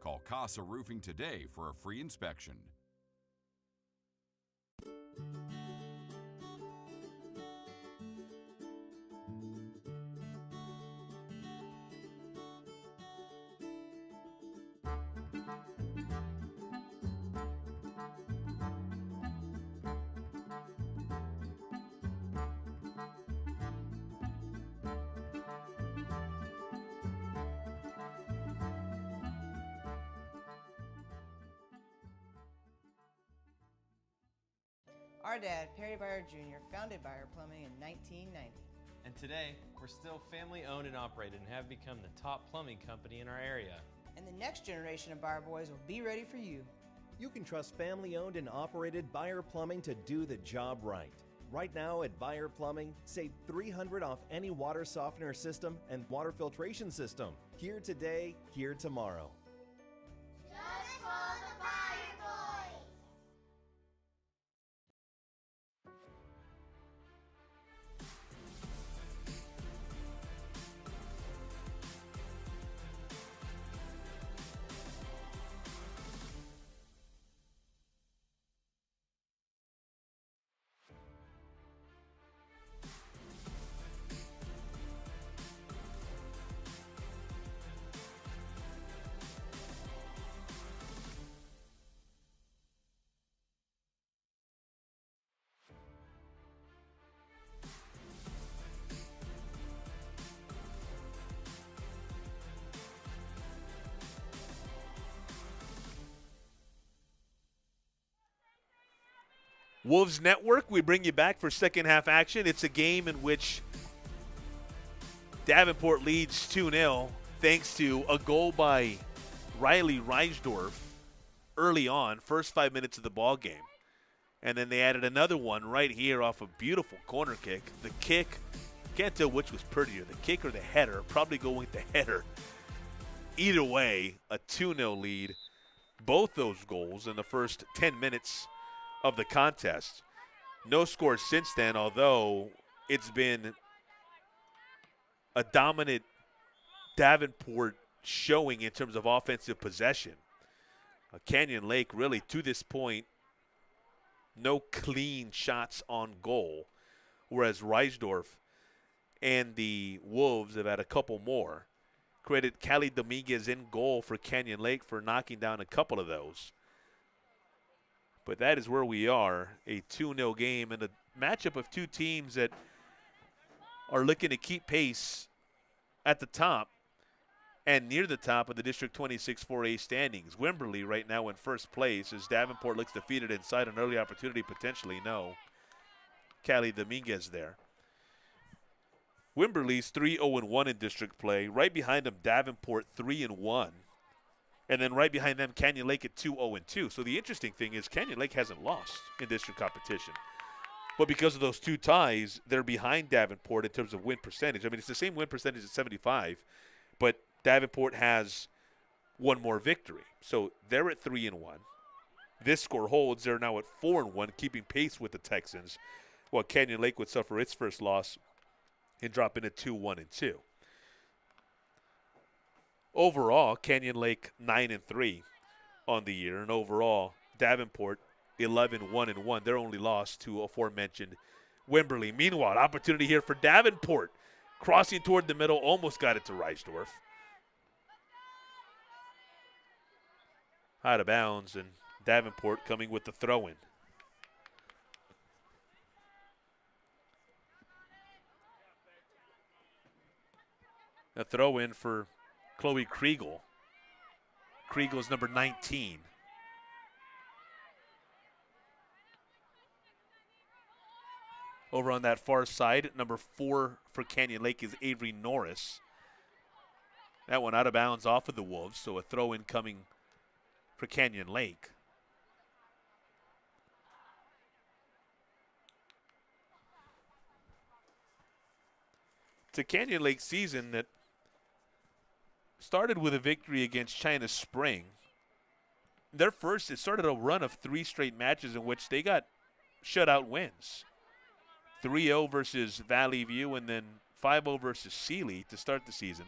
Call Casa Roofing today for a free inspection. Our dad, Perry Byer Jr., founded Byer Plumbing in 1990. And today, we're still family owned and operated and have become the top plumbing company in our area. And the next generation of Byer boys will be ready for you. You can trust family-owned and operated Byer Plumbing to do the job right. Right now at Byer Plumbing, save $300 off any water softener system and water filtration system. Here today, here tomorrow. Just for the Fire Boys. Wolves Network, we bring you back for second half action. It's a game in which Davenport leads 2-0 thanks to a goal by Riley Reisdorf early on, first 5 minutes of the ball game. And then they added another one right here off a beautiful corner kick. The kick, can't tell which was prettier, the kick or the header. Probably going with the header. Either way, a 2-0 lead. Both those goals in the first 10 minutes of the contest. No score since then, although it's been a dominant Davenport showing in terms of offensive possession. Canyon Lake really, to this point, no clean shots on goal, whereas Reisdorf and the Wolves have had a couple more. Credit Cali Dominguez in goal for Canyon Lake for knocking down a couple of those. But that is where we are, a 2-0 game and a matchup of two teams that are looking to keep pace at the top and near the top of the District 26 4A standings. Wimberley right now in first place as Davenport looks defeated inside an early opportunity, potentially. No. Cali Dominguez there. Wimberley's 3-0-1 in district play. Right behind them, Davenport 3-1. And then right behind them, Canyon Lake at 2-0-2. So the interesting thing is Canyon Lake hasn't lost in district competition. But because of those two ties, they're behind Davenport in terms of win percentage. I mean, it's the same win percentage at 75, but Davenport has one more victory. So they're at 3-1. This score holds. They're now at 4-1, keeping pace with the Texans, while Canyon Lake would suffer its first loss and drop in at 2-1-2. Overall, Canyon Lake 9-3 on the year, and overall, Davenport 11-1-1. Their only loss to aforementioned Wimberley. Meanwhile, opportunity here for Davenport. Crossing toward the middle, almost got it to Reisdorf. Out of bounds, and Davenport coming with the throw-in. A throw-in for Chloe Kriegel. Kriegel's number 19. Over on that far side, number 4 for Canyon Lake is Avery Norris. That one out of bounds off of the Wolves, so a throw-in coming for Canyon Lake. It's a Canyon Lake season that started with a victory against China Spring. It started a run of 3 straight matches in which they got shutout wins. 3-0 versus Valley View and then 5-0 versus Sealy to start the season.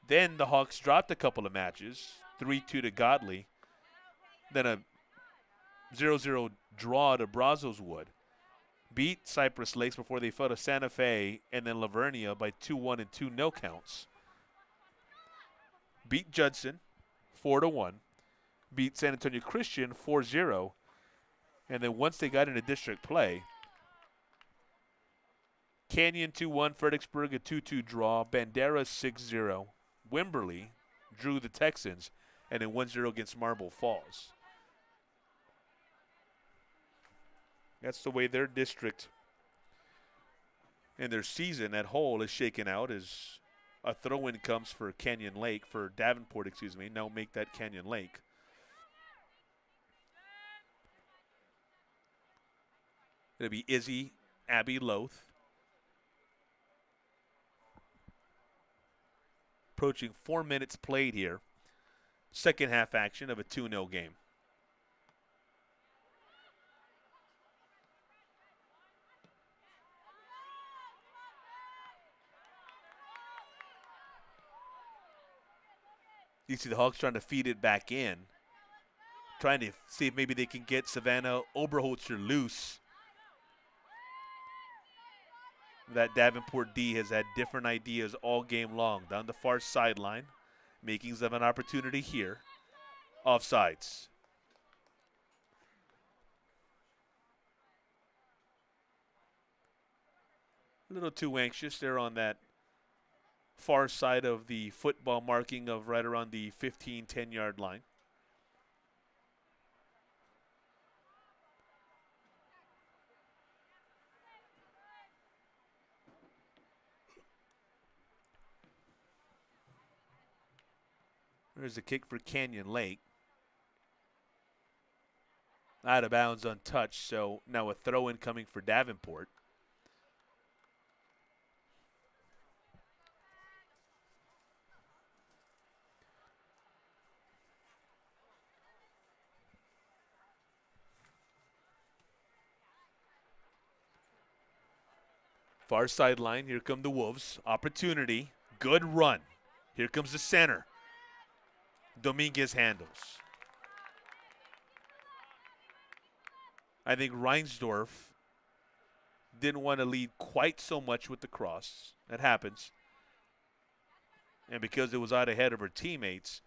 Then the Hawks dropped a couple of matches, 3-2 to Godley, then a 0-0 draw to Brazos Wood. Beat Cypress Lakes before they fell to Santa Fe and then Lavernia by 2-1 and 2 no counts. Beat Judson 4-1. Beat San Antonio Christian 4-0. And then once they got into district play, Canyon 2-1, Fredericksburg a 2-2 draw, Bandera 6-0. Wimberley drew the Texans and then 1-0 against Marble Falls. That's the way their district and their season at whole is shaken out, as a throw-in comes for Canyon Lake, for Davenport, excuse me. Now make that Canyon Lake. It'll be Izzy Abby Loth. Approaching 4 minutes played here. Second half action of a 2-0 game. You see the Hawks trying to feed it back in. Trying to see if maybe they can get Savannah Oberholzer loose. That Davenport D has had different ideas all game long. Down the far sideline. Makings of an opportunity here. Offsides. A little too anxious there on that far side of the football marking of right around the 15, 10-yard line. There's a kick for Canyon Lake. Out of bounds, untouched, so now a throw-in coming for Davenport. Far sideline, here come the Wolves. Opportunity, good run. Here comes the center. Dominguez handles. I think Reinsdorf didn't want to lead quite so much with the cross. That happens. And because it was out ahead of her teammates,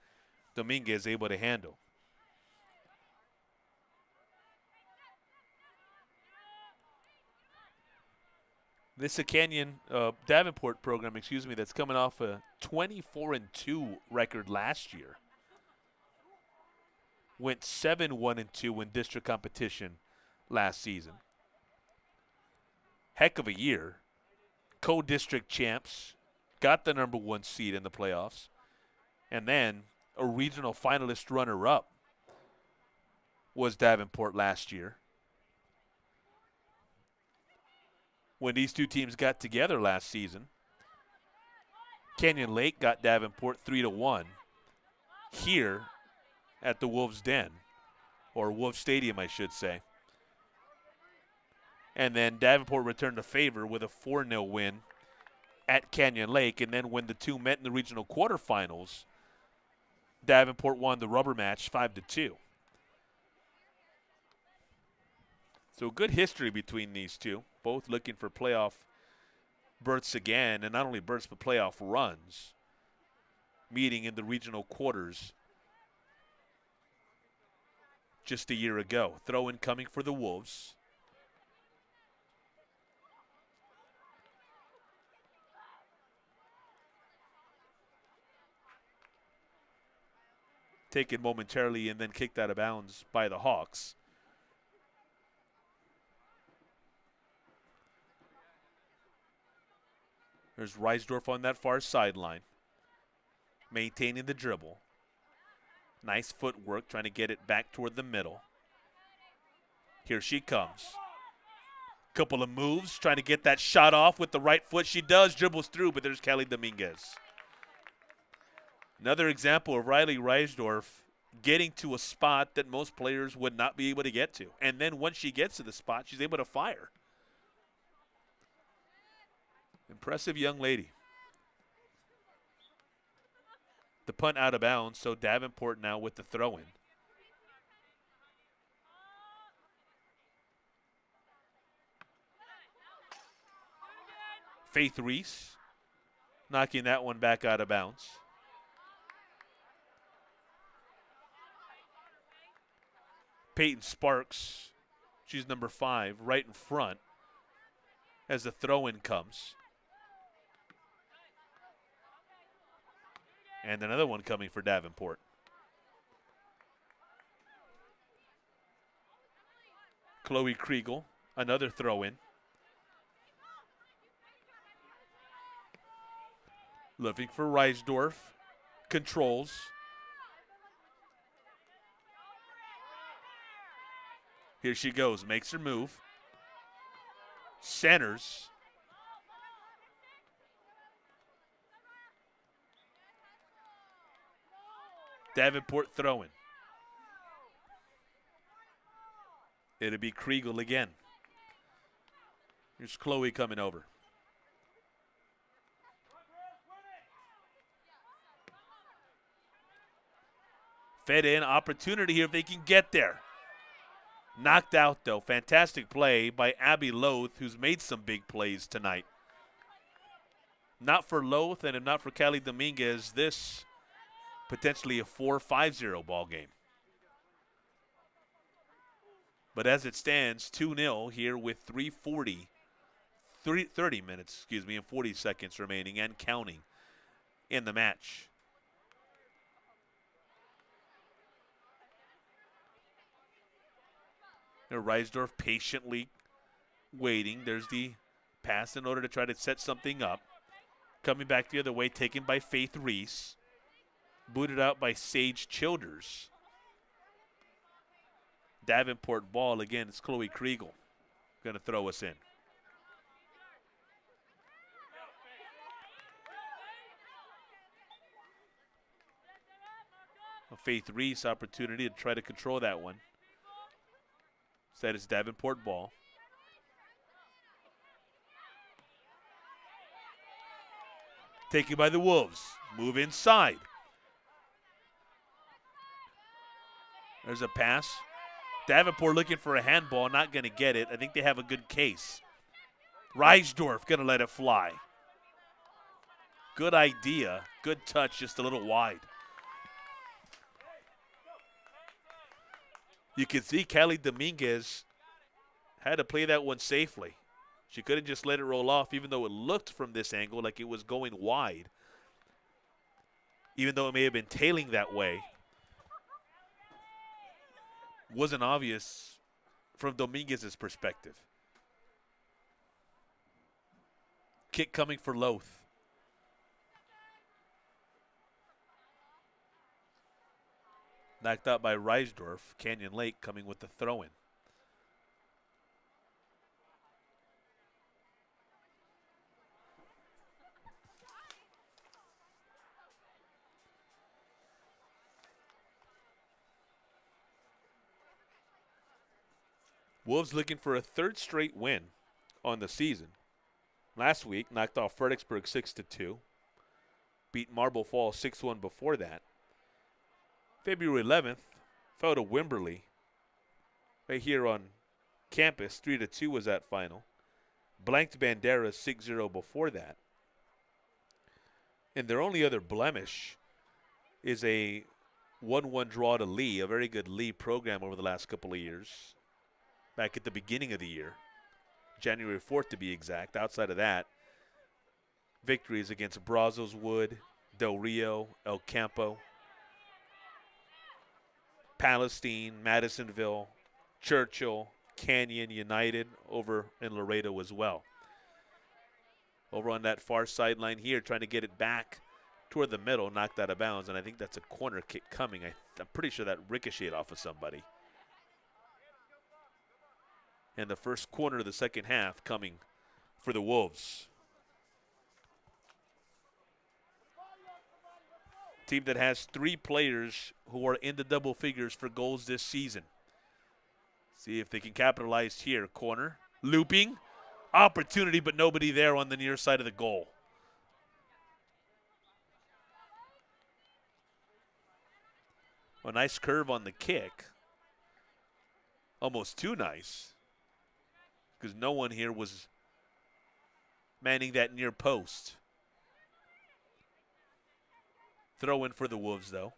Dominguez able to handle. This is a Davenport program, that's coming off a 24-2 record last year. Went 7-1-2 in district competition last season. Heck of a year. Co-district champs, got the number 1 seed in the playoffs, and then a regional finalist runner-up was Davenport last year. When these two teams got together last season, Canyon Lake got Davenport 3-1 here at the Wolves' Den, or Wolves Stadium, I should say. And then Davenport returned the favor with a 4-0 win at Canyon Lake. And then when the two met in the regional quarterfinals, Davenport won the rubber match 5-2. So good history between these two, both looking for playoff berths again, and not only berths but playoff runs, meeting in the regional quarters just a year ago. Throw-in coming for the Wolves. Taken momentarily and then kicked out of bounds by the Hawks. There's Reisdorf on that far sideline, maintaining the dribble. Nice footwork, trying to get it back toward the middle. Here she comes. Couple of moves, trying to get that shot off with the right foot. She does, dribbles through, but there's Kelly Dominguez. Another example of Riley Reisdorf getting to a spot that most players would not be able to get to. And then once she gets to the spot, she's able to fire. Impressive young lady. The punt out of bounds, so Davenport now with the throw-in. Faith Reese knocking that one back out of bounds. Peyton Sparks, she's number 5, right in front as the throw-in comes. And another one coming for Davenport. Chloe Kriegel, another throw-in. Looking for Reisdorf. Controls. Here she goes, makes her move. Centers. Davenport throwing. It'll be Kriegel again. Here's Chloe coming over. Fed in, opportunity here if they can get there. Knocked out, though. Fantastic play by Abby Loth, who's made some big plays tonight. Not for Loth and not for Kelly Dominguez, this potentially a 4-5-0 ball game. But as it stands, 2-0 here with 30 minutes, and 40 seconds remaining and counting in the match. Reisdorf patiently waiting. There's the pass in order to try to set something up. Coming back the other way, taken by Faith Reese. Booted out by Sage Childers. Davenport ball again. It's Chloe Kriegel going to throw us in. A Faith Reese opportunity to try to control that one. Instead, it's Davenport ball. Taken by the Wolves. Move inside. There's a pass. Davenport looking for a handball, not going to get it. I think they have a good case. Reisdorf going to let it fly. Good idea. Good touch, just a little wide. You can see Kelly Dominguez had to play that one safely. She couldn't just let it roll off, even though it looked from this angle like it was going wide. Even though it may have been tailing that way. Wasn't obvious from Dominguez's perspective. Kick coming for Loth. Knocked out by Reisdorf. Canyon Lake coming with the throw-in. Wolves looking for a third straight win on the season. Last week, knocked off Fredericksburg 6-2. Beat Marble Falls 6-1 before that. February 11th, fell to Wimberley. Right here on campus, 3-2 was that final. Blanked Banderas 6-0 before that. And their only other blemish is a 1-1 draw to Lee, a very good Lee program over the last couple of years. Back at the beginning of the year, January 4th to be exact. Outside of that, victories against Brazos Wood, Del Rio, El Campo, Palestine, Madisonville, Churchill, Canyon United over in Laredo as well. Over on that far sideline here, trying to get it back toward the middle, knocked out of bounds, and I think that's a corner kick coming. I'm pretty sure that ricocheted off of somebody. And the first quarter of the second half coming for the Wolves. Team that has 3 players who are in the double figures for goals this season. See if they can capitalize here. Corner, looping, opportunity, but nobody there on the near side of the goal. A nice curve on the kick. Almost too nice, because no one here was manning that near post. Throw in for the Wolves, though.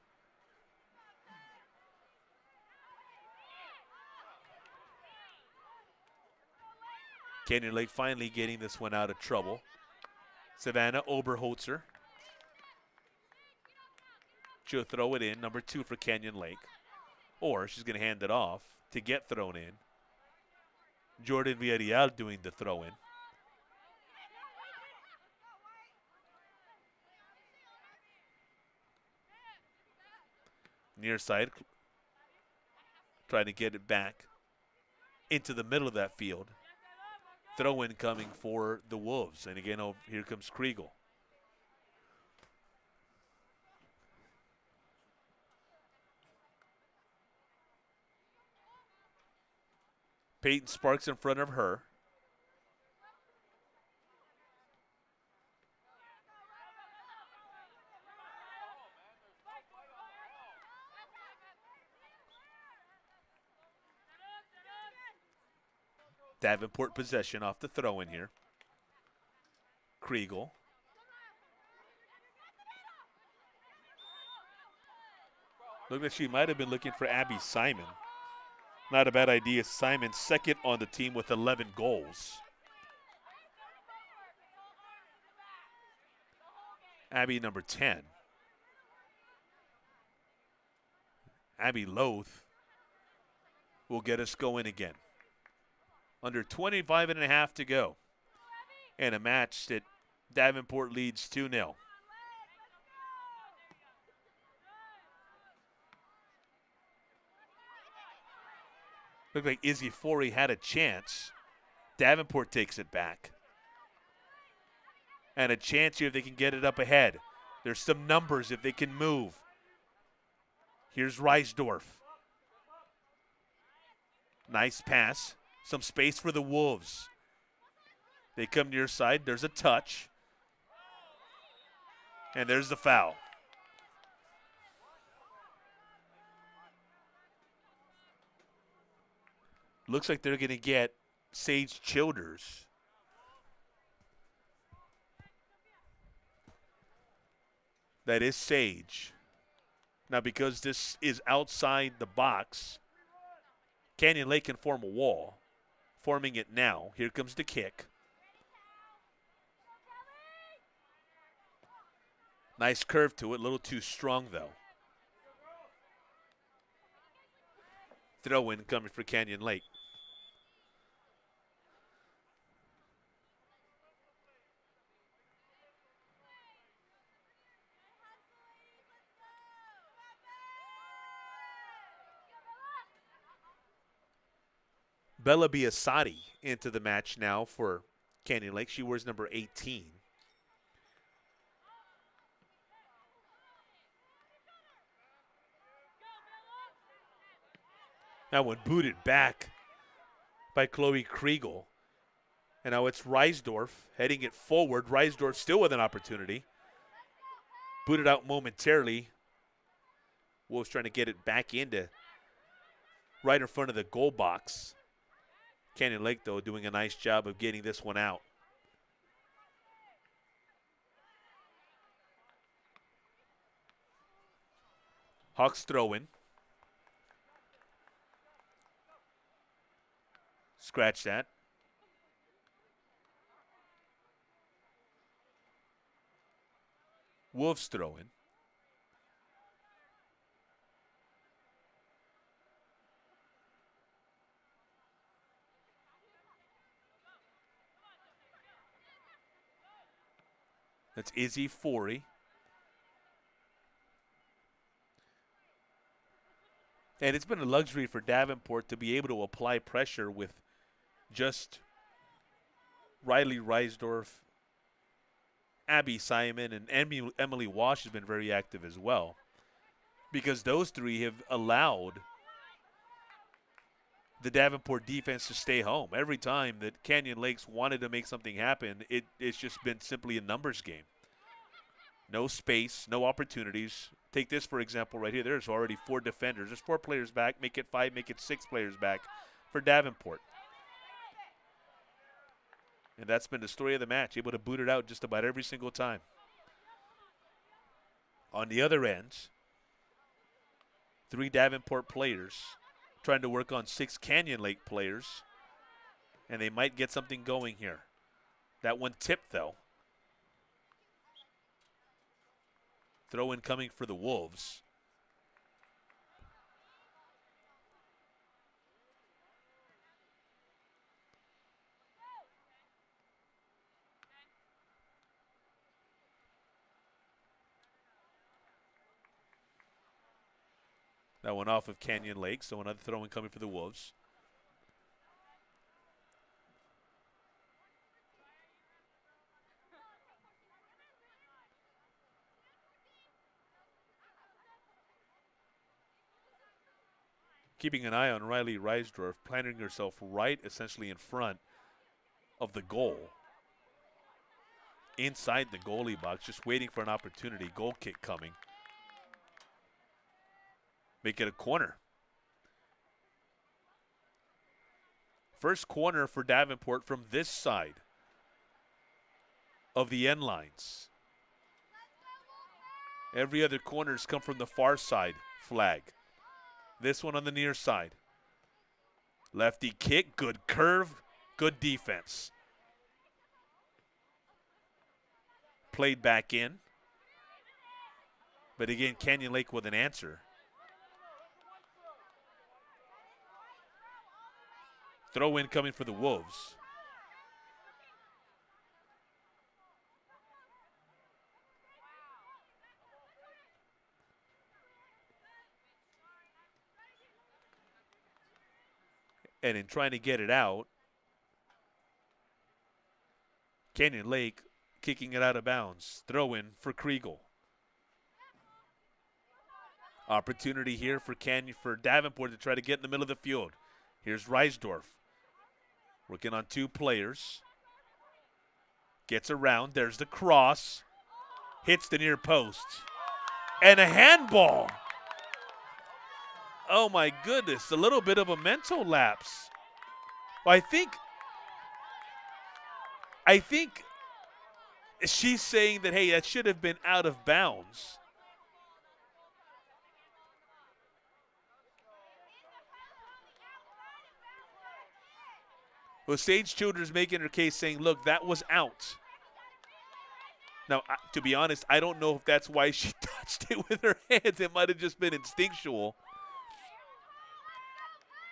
Canyon Lake finally getting this one out of trouble. Savannah Oberholzer. She'll throw it in, number 2 for Canyon Lake. Or she's going to hand it off to get thrown in. Jordan Villarreal doing the throw in. Near side, trying to get it back into the middle of that field. Throw in coming for the Wolves. And again, oh, here comes Kriegel. Peyton Sparks in front of her. Davenport possession off the throw-in here. Kriegel. Looked like she might have been looking for Abby Simon. Not a bad idea. Simon second on the team with 11 goals. Abby number 10. Abby Loth will get us going again. Under 25 and a half to go. And a match that Davenport leads 2-0. Looked like Izzy Forey had a chance. Davenport takes it back. And a chance here if they can get it up ahead. There's some numbers if they can move. Here's Reisdorf. Nice pass. Some space for the Wolves. They come near side. There's a touch. And there's the foul. Looks like they're going to get Sage Childers. That is Sage. Now, because this is outside the box, Canyon Lake can form a wall. Forming it now. Here comes the kick. Nice curve to it. A little too strong, though. Throw in coming for Canyon Lake. Bella Biasati into the match now for Canyon Lake. She wears number 18. That one booted back by Chloe Kriegel. And now it's Reisdorf heading it forward. Reisdorf still with an opportunity. Booted out momentarily. Wolves trying to get it back into right in front of the goal box. Canyon Lake, though, doing a nice job of getting this one out. Hawks throw in. Scratch that. Wolves throw in. That's Izzy Forey. And it's been a luxury for Davenport to be able to apply pressure with just Riley Reisdorf, Abby Simon, and Emily Wash has been very active as well. Because those three have allowed the Davenport defense to stay home. Every time that Canyon Lakes wanted to make something happen, it's just been simply a numbers game. No space, no opportunities. Take this, for example, right here. There's already 4 defenders. There's 4 players back. Make it 5, make it 6 players back for Davenport. And that's been the story of the match, able to boot it out just about every single time. On the other end, 3 Davenport players trying to work on 6 Canyon Lake players, and they might get something going here. That one tipped, though. Throw in coming for the Wolves. That one off of Canyon Lake, so another throw in coming for the Wolves. Keeping an eye on Riley Reisdorf, planting herself right essentially in front of the goal. Inside the goalie box, just waiting for an opportunity. Goal kick coming. Make it a corner. First corner for Davenport from this side of the end lines. Every other corner's come from the far side flag. This one on the near side. Lefty kick, good curve, good defense. Played back in. But again, Canyon Lake with an answer. Throw in coming for the Wolves. And in trying to get it out, Canyon Lake kicking it out of bounds. Throw in for Kriegel. Opportunity here for Davenport to try to get in the middle of the field. Here's Reisdorf working on 2 players. Gets around. There's the cross. Hits the near post. And a handball. Oh, my goodness. A little bit of a mental lapse. Well, I think she's saying that, hey, that should have been out of bounds. Well, Sage Childers making her case saying, look, that was out. Now, to be honest, I don't know if that's why she touched it with her hands. It might have just been instinctual.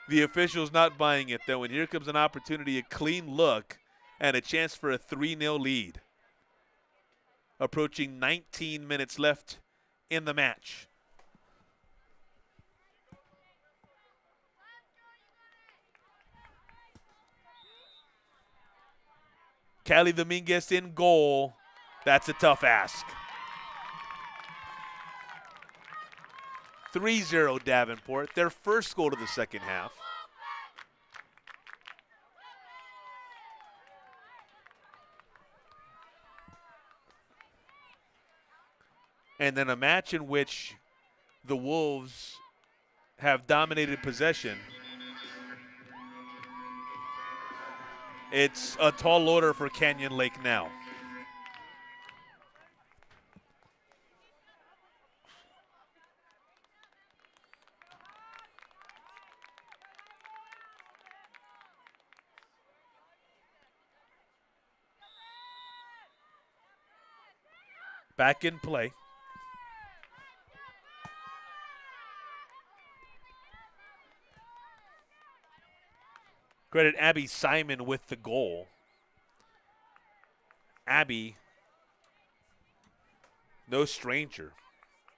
The official's not buying it, though, and here comes an opportunity, a clean look, and a chance for a 3-0 lead. Approaching 19 minutes left in the match. Callie Dominguez in goal. That's a tough ask. 3-0 Davenport, their first goal of the second half. And then a match in which the Wolves have dominated possession. It's a tall order for Canyon Lake now. Back in play. Credit Abby Simon with the goal. Abby, no stranger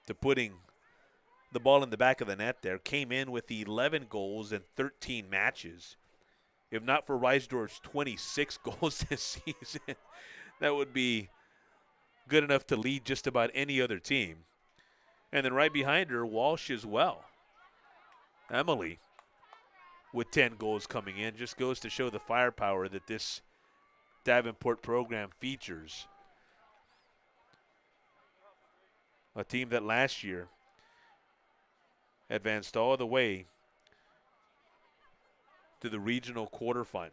to putting the ball in the back of the net there, came in with 11 goals in 13 matches. If not for Reisdorf's 26 goals this season, that would be good enough to lead just about any other team. And then right behind her, Walsh as well. Emily with 10 goals coming in. Just goes to show the firepower that this Davenport program features. A team that last year advanced all the way to the regional quarterfinals.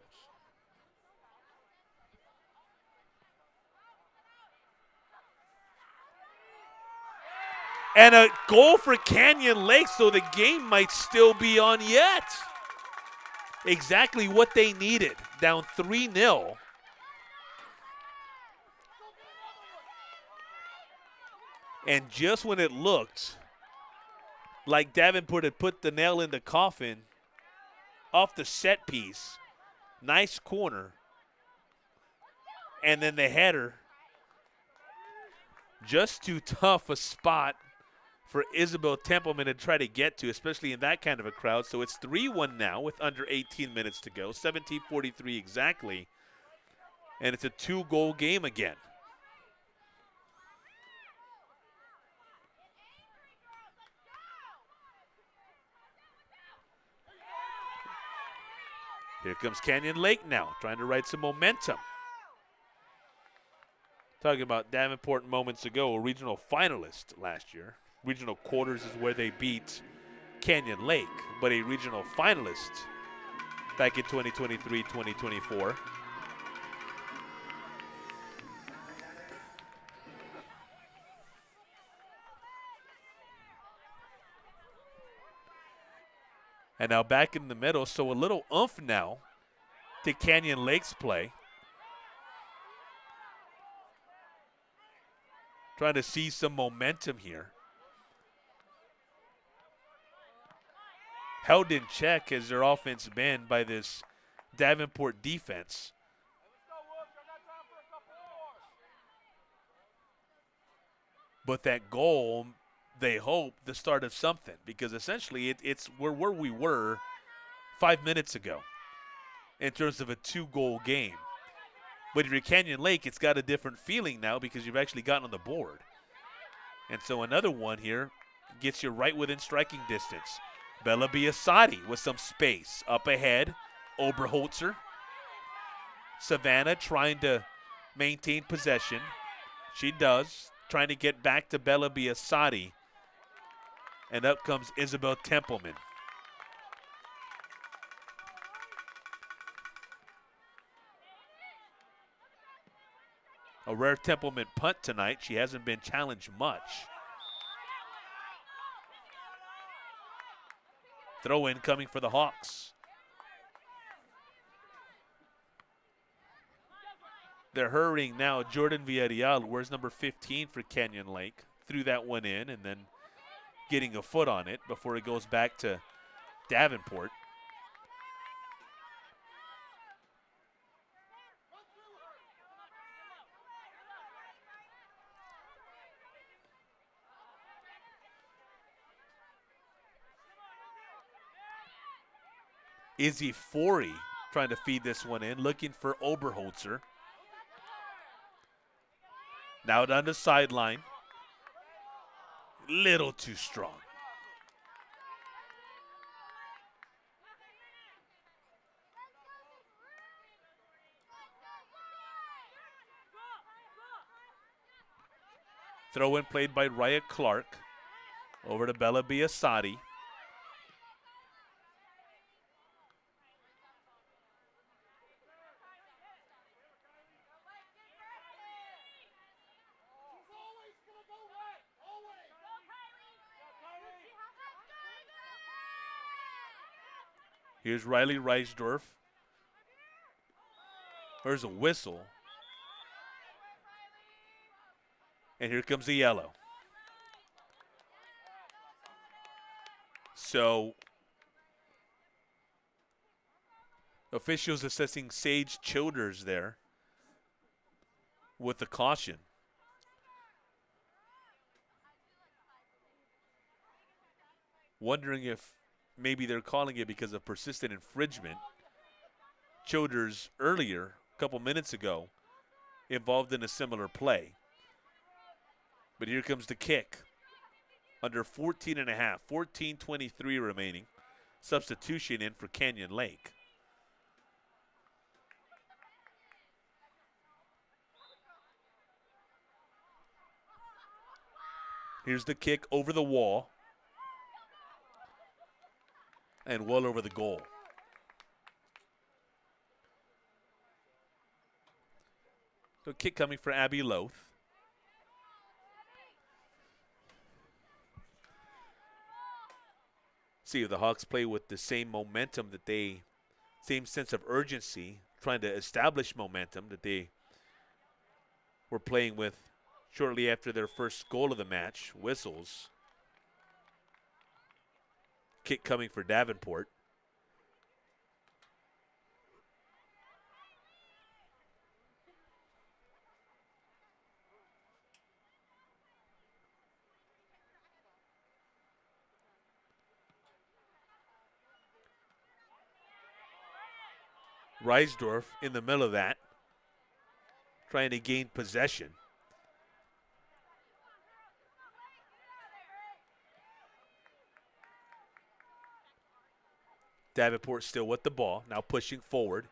And a goal for Canyon Lake, so the game might still be on yet. Exactly what they needed, down 3-0. And just when it looked like Davenport had put the nail in the coffin, off the set piece, nice corner, and then the header. Just too tough a spot for Isabel Templeman to try to get to, especially in that kind of a crowd. So it's 3-1 now with under 18 minutes to go, 17:43 exactly. And it's a 2-goal game again. Here comes Canyon Lake now, trying to ride some momentum. Talking about Davenport moments ago, a regional finalist last year. Regional quarters is where they beat Canyon Lake, but a regional finalist back in 2023-2024. And now back in the middle, so a little oomph now to Canyon Lake's play. Trying to see some momentum here. Held in check has their offense been by this Davenport defense. But that goal, they hope, the start of something, because essentially it's where we were 5 minutes ago in terms of a 2-goal game. But if you're Canyon Lake, it's got a different feeling now because you've actually gotten on the board. And so another one here gets you right within striking distance. Bella Biasotti with some space. Up ahead, Oberholzer. Savannah trying to maintain possession. She does, trying to get back to Bella Biasotti. And up comes Isabel Templeman. A rare Templeman punt tonight. She hasn't been challenged much. Throw in coming for the Hawks. They're hurrying now. Jordan Villarreal wears number 15 for Canyon Lake. Threw that one in and then getting a foot on it before it goes back to Davenport. Izzy Forey trying to feed this one in, looking for Oberholzer. Now down the sideline. Little too strong. Throw in played by Raya Clark. Over to Bella Biasotti. Here's Riley Reisdorf. There's a whistle. And here comes the yellow. So, officials assessing Sage Childers there with the caution. Wondering if maybe they're calling it because of persistent infringement. Childers earlier, a couple minutes ago, involved in a similar play. But here comes the kick. Under 14 and a half, 14:23 remaining. Substitution in for Canyon Lake. Here's the kick over the wall. And well over the goal. So kick coming for Abby Loth. See if the Hawks play with the same momentum that they, same sense of urgency, trying to establish momentum that they were playing with shortly after their first goal of the match. Whistles. Kick coming for Davenport. Reisdorf in the middle of that, trying to gain possession. Davenport still with the ball, now pushing forward.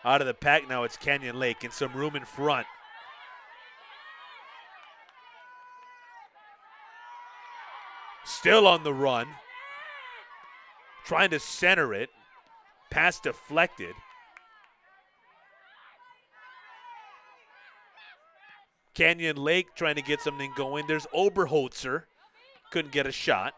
Out of the pack now, it's Canyon Lake and some room in front. Still on the run. Trying to center it. Pass deflected. Canyon Lake trying to get something going. There's Oberholzer. Couldn't get a shot.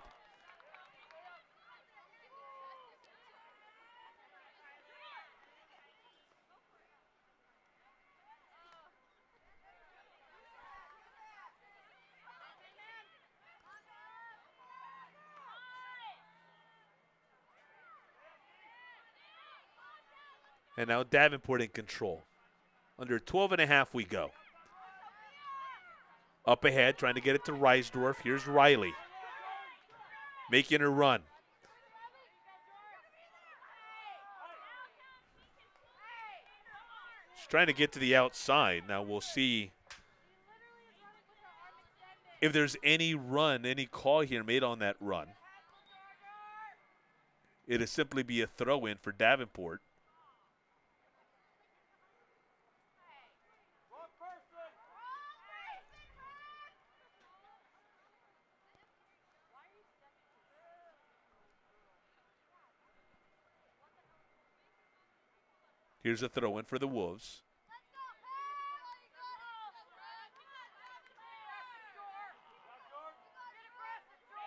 And now Davenport in control. Under 12 and a half we go. Up ahead, trying to get it to Reisdorf. Here's Riley. Making a run. He's trying to get to the outside. Now we'll see if there's any run, any call here made on that run. It'll simply be a throw-in for Davenport. Here's a throw-in for the Wolves.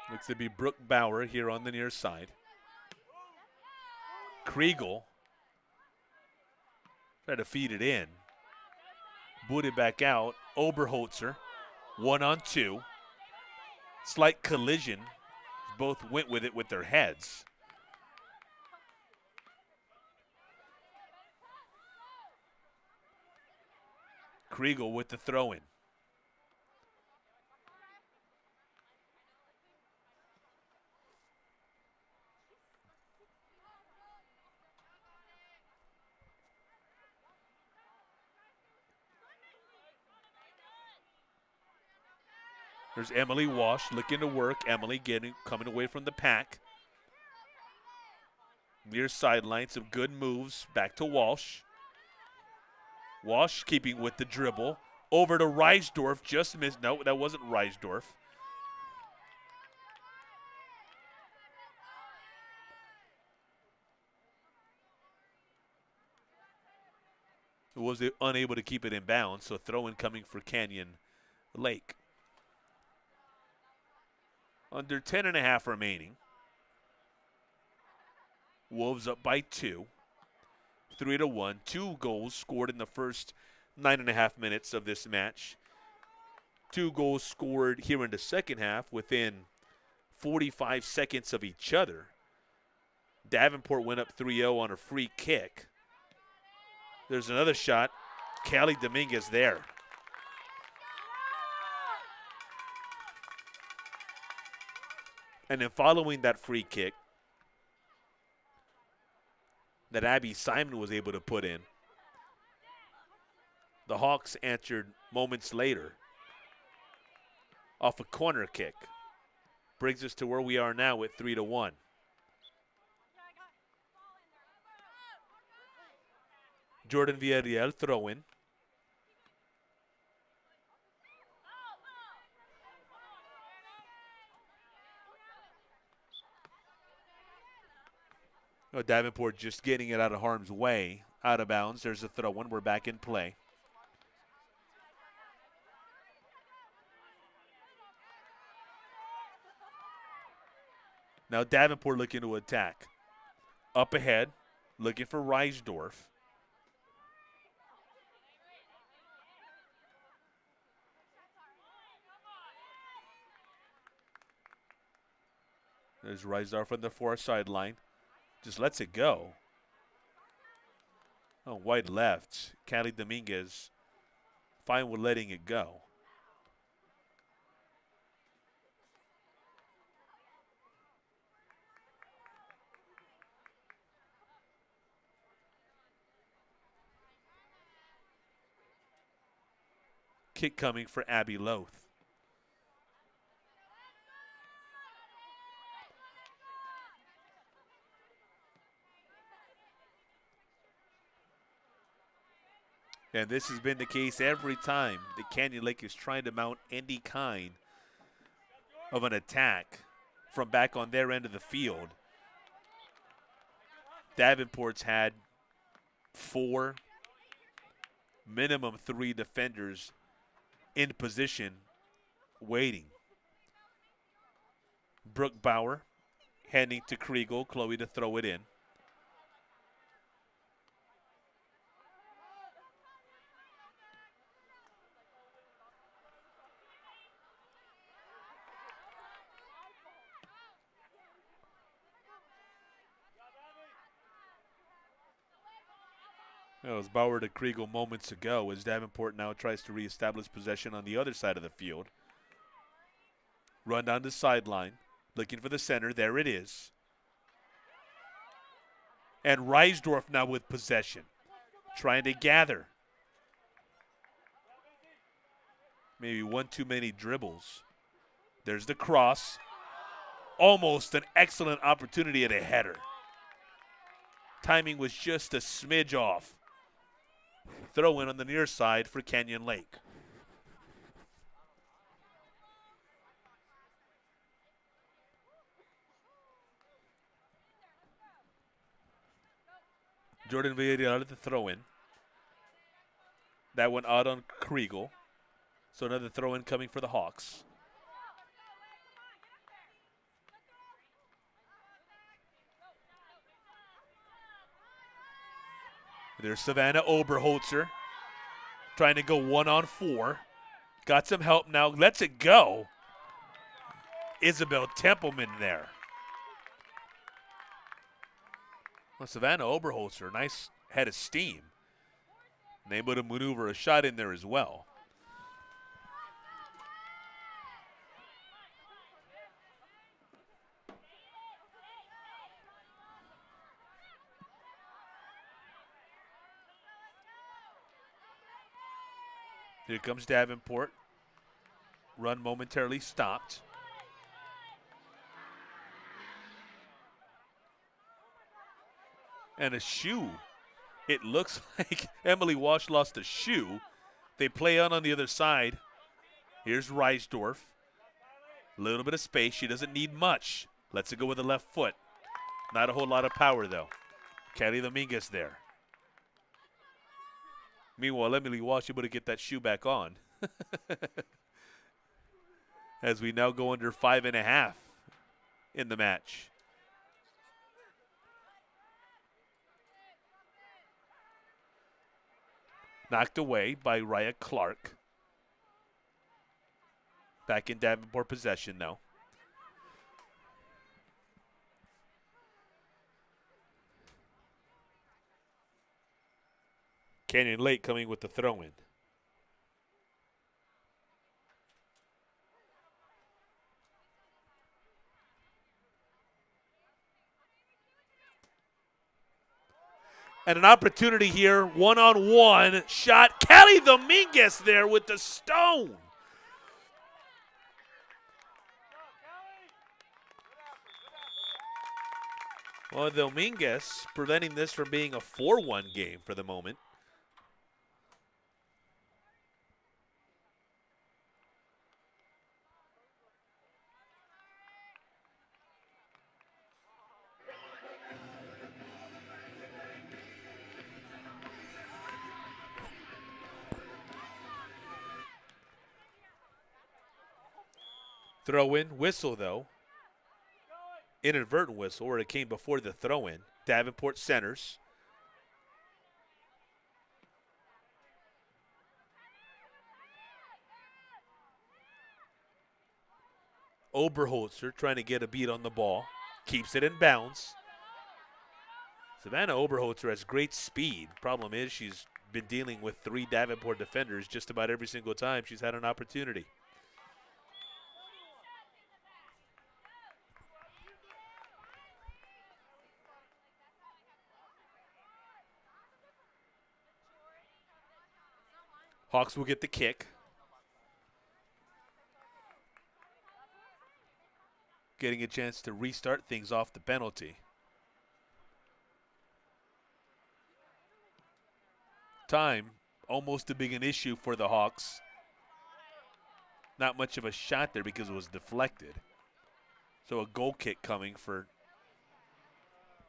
Looks to be Brooke Bauer here on the near side. Kriegel tried to feed it in. Booted back out. Oberholzer, 1-on-2. Slight collision. Both went with it with their heads. Kriegel with the throw-in. There's Emily Walsh looking to work. Emily coming away from the pack. Near sideline, some good moves. Back to Walsh. Walsh keeping with the dribble. Over to Reisdorf. Just missed. No, that wasn't Reisdorf. Was unable to keep it in bounds, so throw-in coming for Canyon Lake. Under 10.5 remaining. Wolves up by 2. 3-1. 2 goals scored in the first 9.5 minutes of this match. 2 goals scored here in the second half within 45 seconds of each other. Davenport went up 3-0 on a free kick. There's another shot. Callie Dominguez there. And then following that free kick that Abby Simon was able to put in, the Hawks answered moments later off a corner kick. Brings us to where we are now at 3-1. Jordan Villarreal throw-in. Oh, Davenport just getting it out of harm's way, out of bounds. There's a throw-in. We're back in play. Now Davenport looking to attack. Up ahead, looking for Reisdorf. There's Reisdorf on the far sideline. Just lets it go. Oh, wide left. Callie Dominguez fine with letting it go. Kick coming for Abby Loth. And this has been the case every time that Canyon Lake is trying to mount any kind of an attack from back on their end of the field. Davenport's had 4, minimum 3 defenders in position waiting. Brooke Bauer handing to Kriegel. Chloe to throw it in. That was Bauer to Kriegel moments ago as Davenport now tries to reestablish possession on the other side of the field. Run down the sideline, looking for the center. There it is. And Reisdorf now with possession, trying to gather Maybe one too many dribbles. There's the cross. Almost an excellent opportunity at a header. Timing was just a smidge off. Throw in on the near side for Canyon Lake. Jordan Villarreal at the throw in. That went out on Kriegel. So another throw in coming for the Hawks. There's Savannah Oberholzer trying to go 1-on-4. Got some help now. Lets it go. Isabel Templeman there. Well, Savannah Oberholzer, nice head of steam. And able to maneuver a shot in there as well. Here comes Davenport. Run momentarily stopped. And a shoe. It looks like Emily Walsh lost a shoe. They play on the other side. Here's Reisdorf. A little bit of space. She doesn't need much. Lets it go with the left foot. Not a whole lot of power, though. Kelly Dominguez there. Meanwhile, Emily Walsh able to get that shoe back on. As we now go under 5.5 in the match. Knocked away by Raya Clark. Back in Davenport possession now. Canyon Lake coming with the throw-in. And an opportunity here, one-on-one shot. Kelly Dominguez there with the stone. Well, Dominguez preventing this from being a 4-1 game for the moment. Throw-in, whistle though. Inadvertent whistle, or it came before the throw-in. Davenport centers. Oberholzer trying to get a beat on the ball. Keeps it in bounds. Savannah Oberholzer has great speed. Problem is she's been dealing with 3 Davenport defenders just about every single time she's had an opportunity. Hawks will get the kick. Getting a chance to restart things off the penalty. Time almost to be an issue for the Hawks. Not much of a shot there because it was deflected. So a goal kick coming for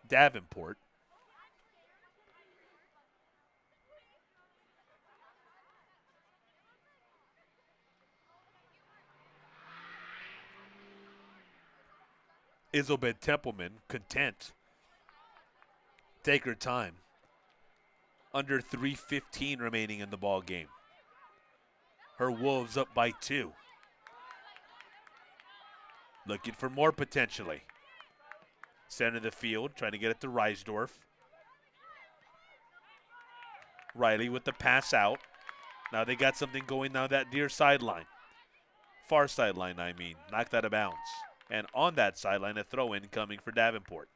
Davenport. Isobel Templeman content. Take her time. Under 3:15 remaining in the ball game. Her Wolves up by 2. Looking for more potentially. Center of the field, trying to get it to Reisdorf. Riley with the pass out. Now they got something going down that near sideline. Far sideline, I mean. Knocked out of bounds. And on that sideline, a throw-in coming for Davenport.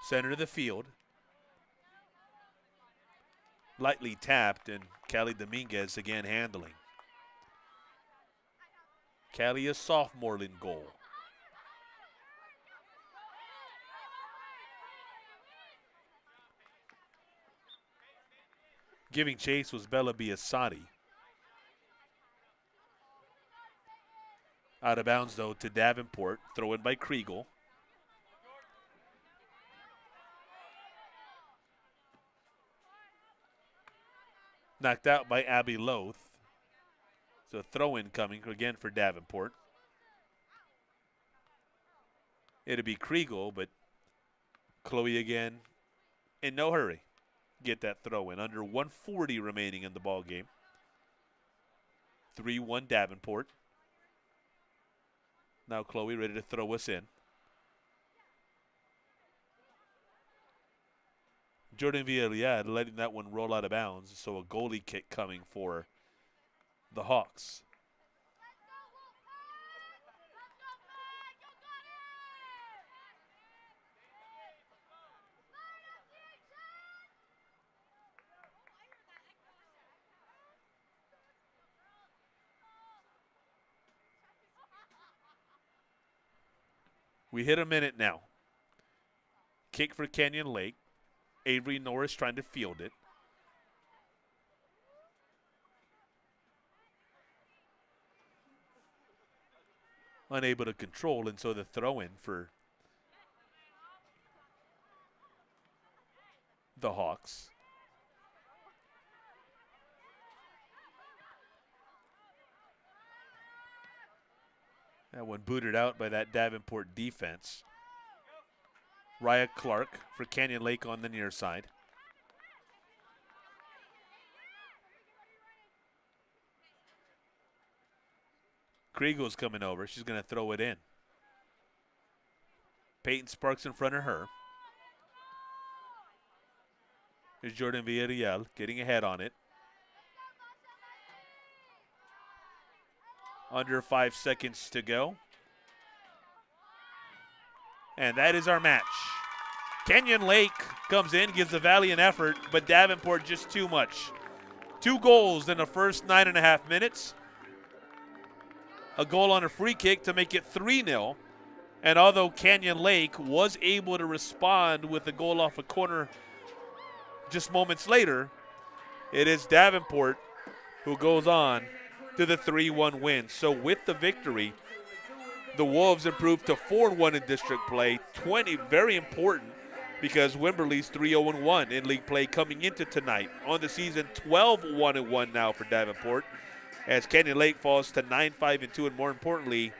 Center of the field. Lightly tapped, and Callie Dominguez again handling. Callie a sophomore in goal. Giving chase was Bella Biasati. Out of bounds, though, to Davenport. Throw in by Kriegel. Knocked out by Abby Loth. So throw in coming again for Davenport. It'll be Kriegel, but Chloe again in no hurry. Get that throw in. Under 140 remaining in the ball game. 3-1 Davenport. Now Chloe ready to throw us in. Jordan Villarreal letting that one roll out of bounds, so a goalie kick coming for the Hawks. We hit a minute now. Kick for Canyon Lake. Avery Norris trying to field it. Unable to control, and so the throw in for the Hawks. That one booted out by that Davenport defense. Raya Clark for Canyon Lake on the near side. Kriegel's coming over. She's going to throw it in. Peyton Sparks in front of her. There's Jordan Villarreal getting ahead on it. Under 5 seconds to go. And that is our match. Canyon Lake comes in, gives the Valley an effort, but Davenport just too much. 2 goals in the first 9.5 minutes. A goal on a free kick to make it 3-0. And although Canyon Lake was able to respond with a goal off a corner just moments later, it is Davenport who goes on to the 3-1 win. So with the victory, the Wolves improved to 4-1 in district play. 20, very important, because Wimberley's 3-0-1 in league play coming into tonight. On the season, 12-1-1 now for Davenport, as Canyon Lake falls to 9-5-2, and more importantly,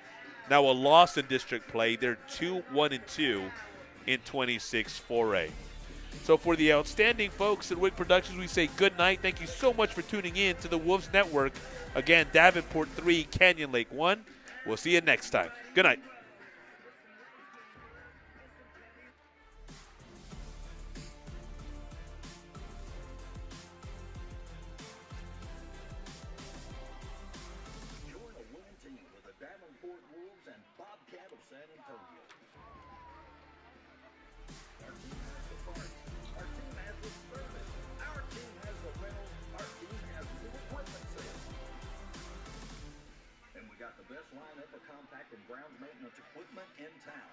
now a loss in district play. They're 2-1-2 in 26 4A. So for the outstanding folks at Wig Productions, we say good night. Thank you so much for tuning in to the Wolves Network. Again, Davenport 3, Canyon Lake 1. We'll see you next time. Good night. Join a winning team with the Davenport Wolves and Bobcat of San Antonio. Our team has the parts. Our team has the service. Our team has the rental. Our team has new equipment sales. And we got the best lineup of compact and grounds maintenance equipment in town.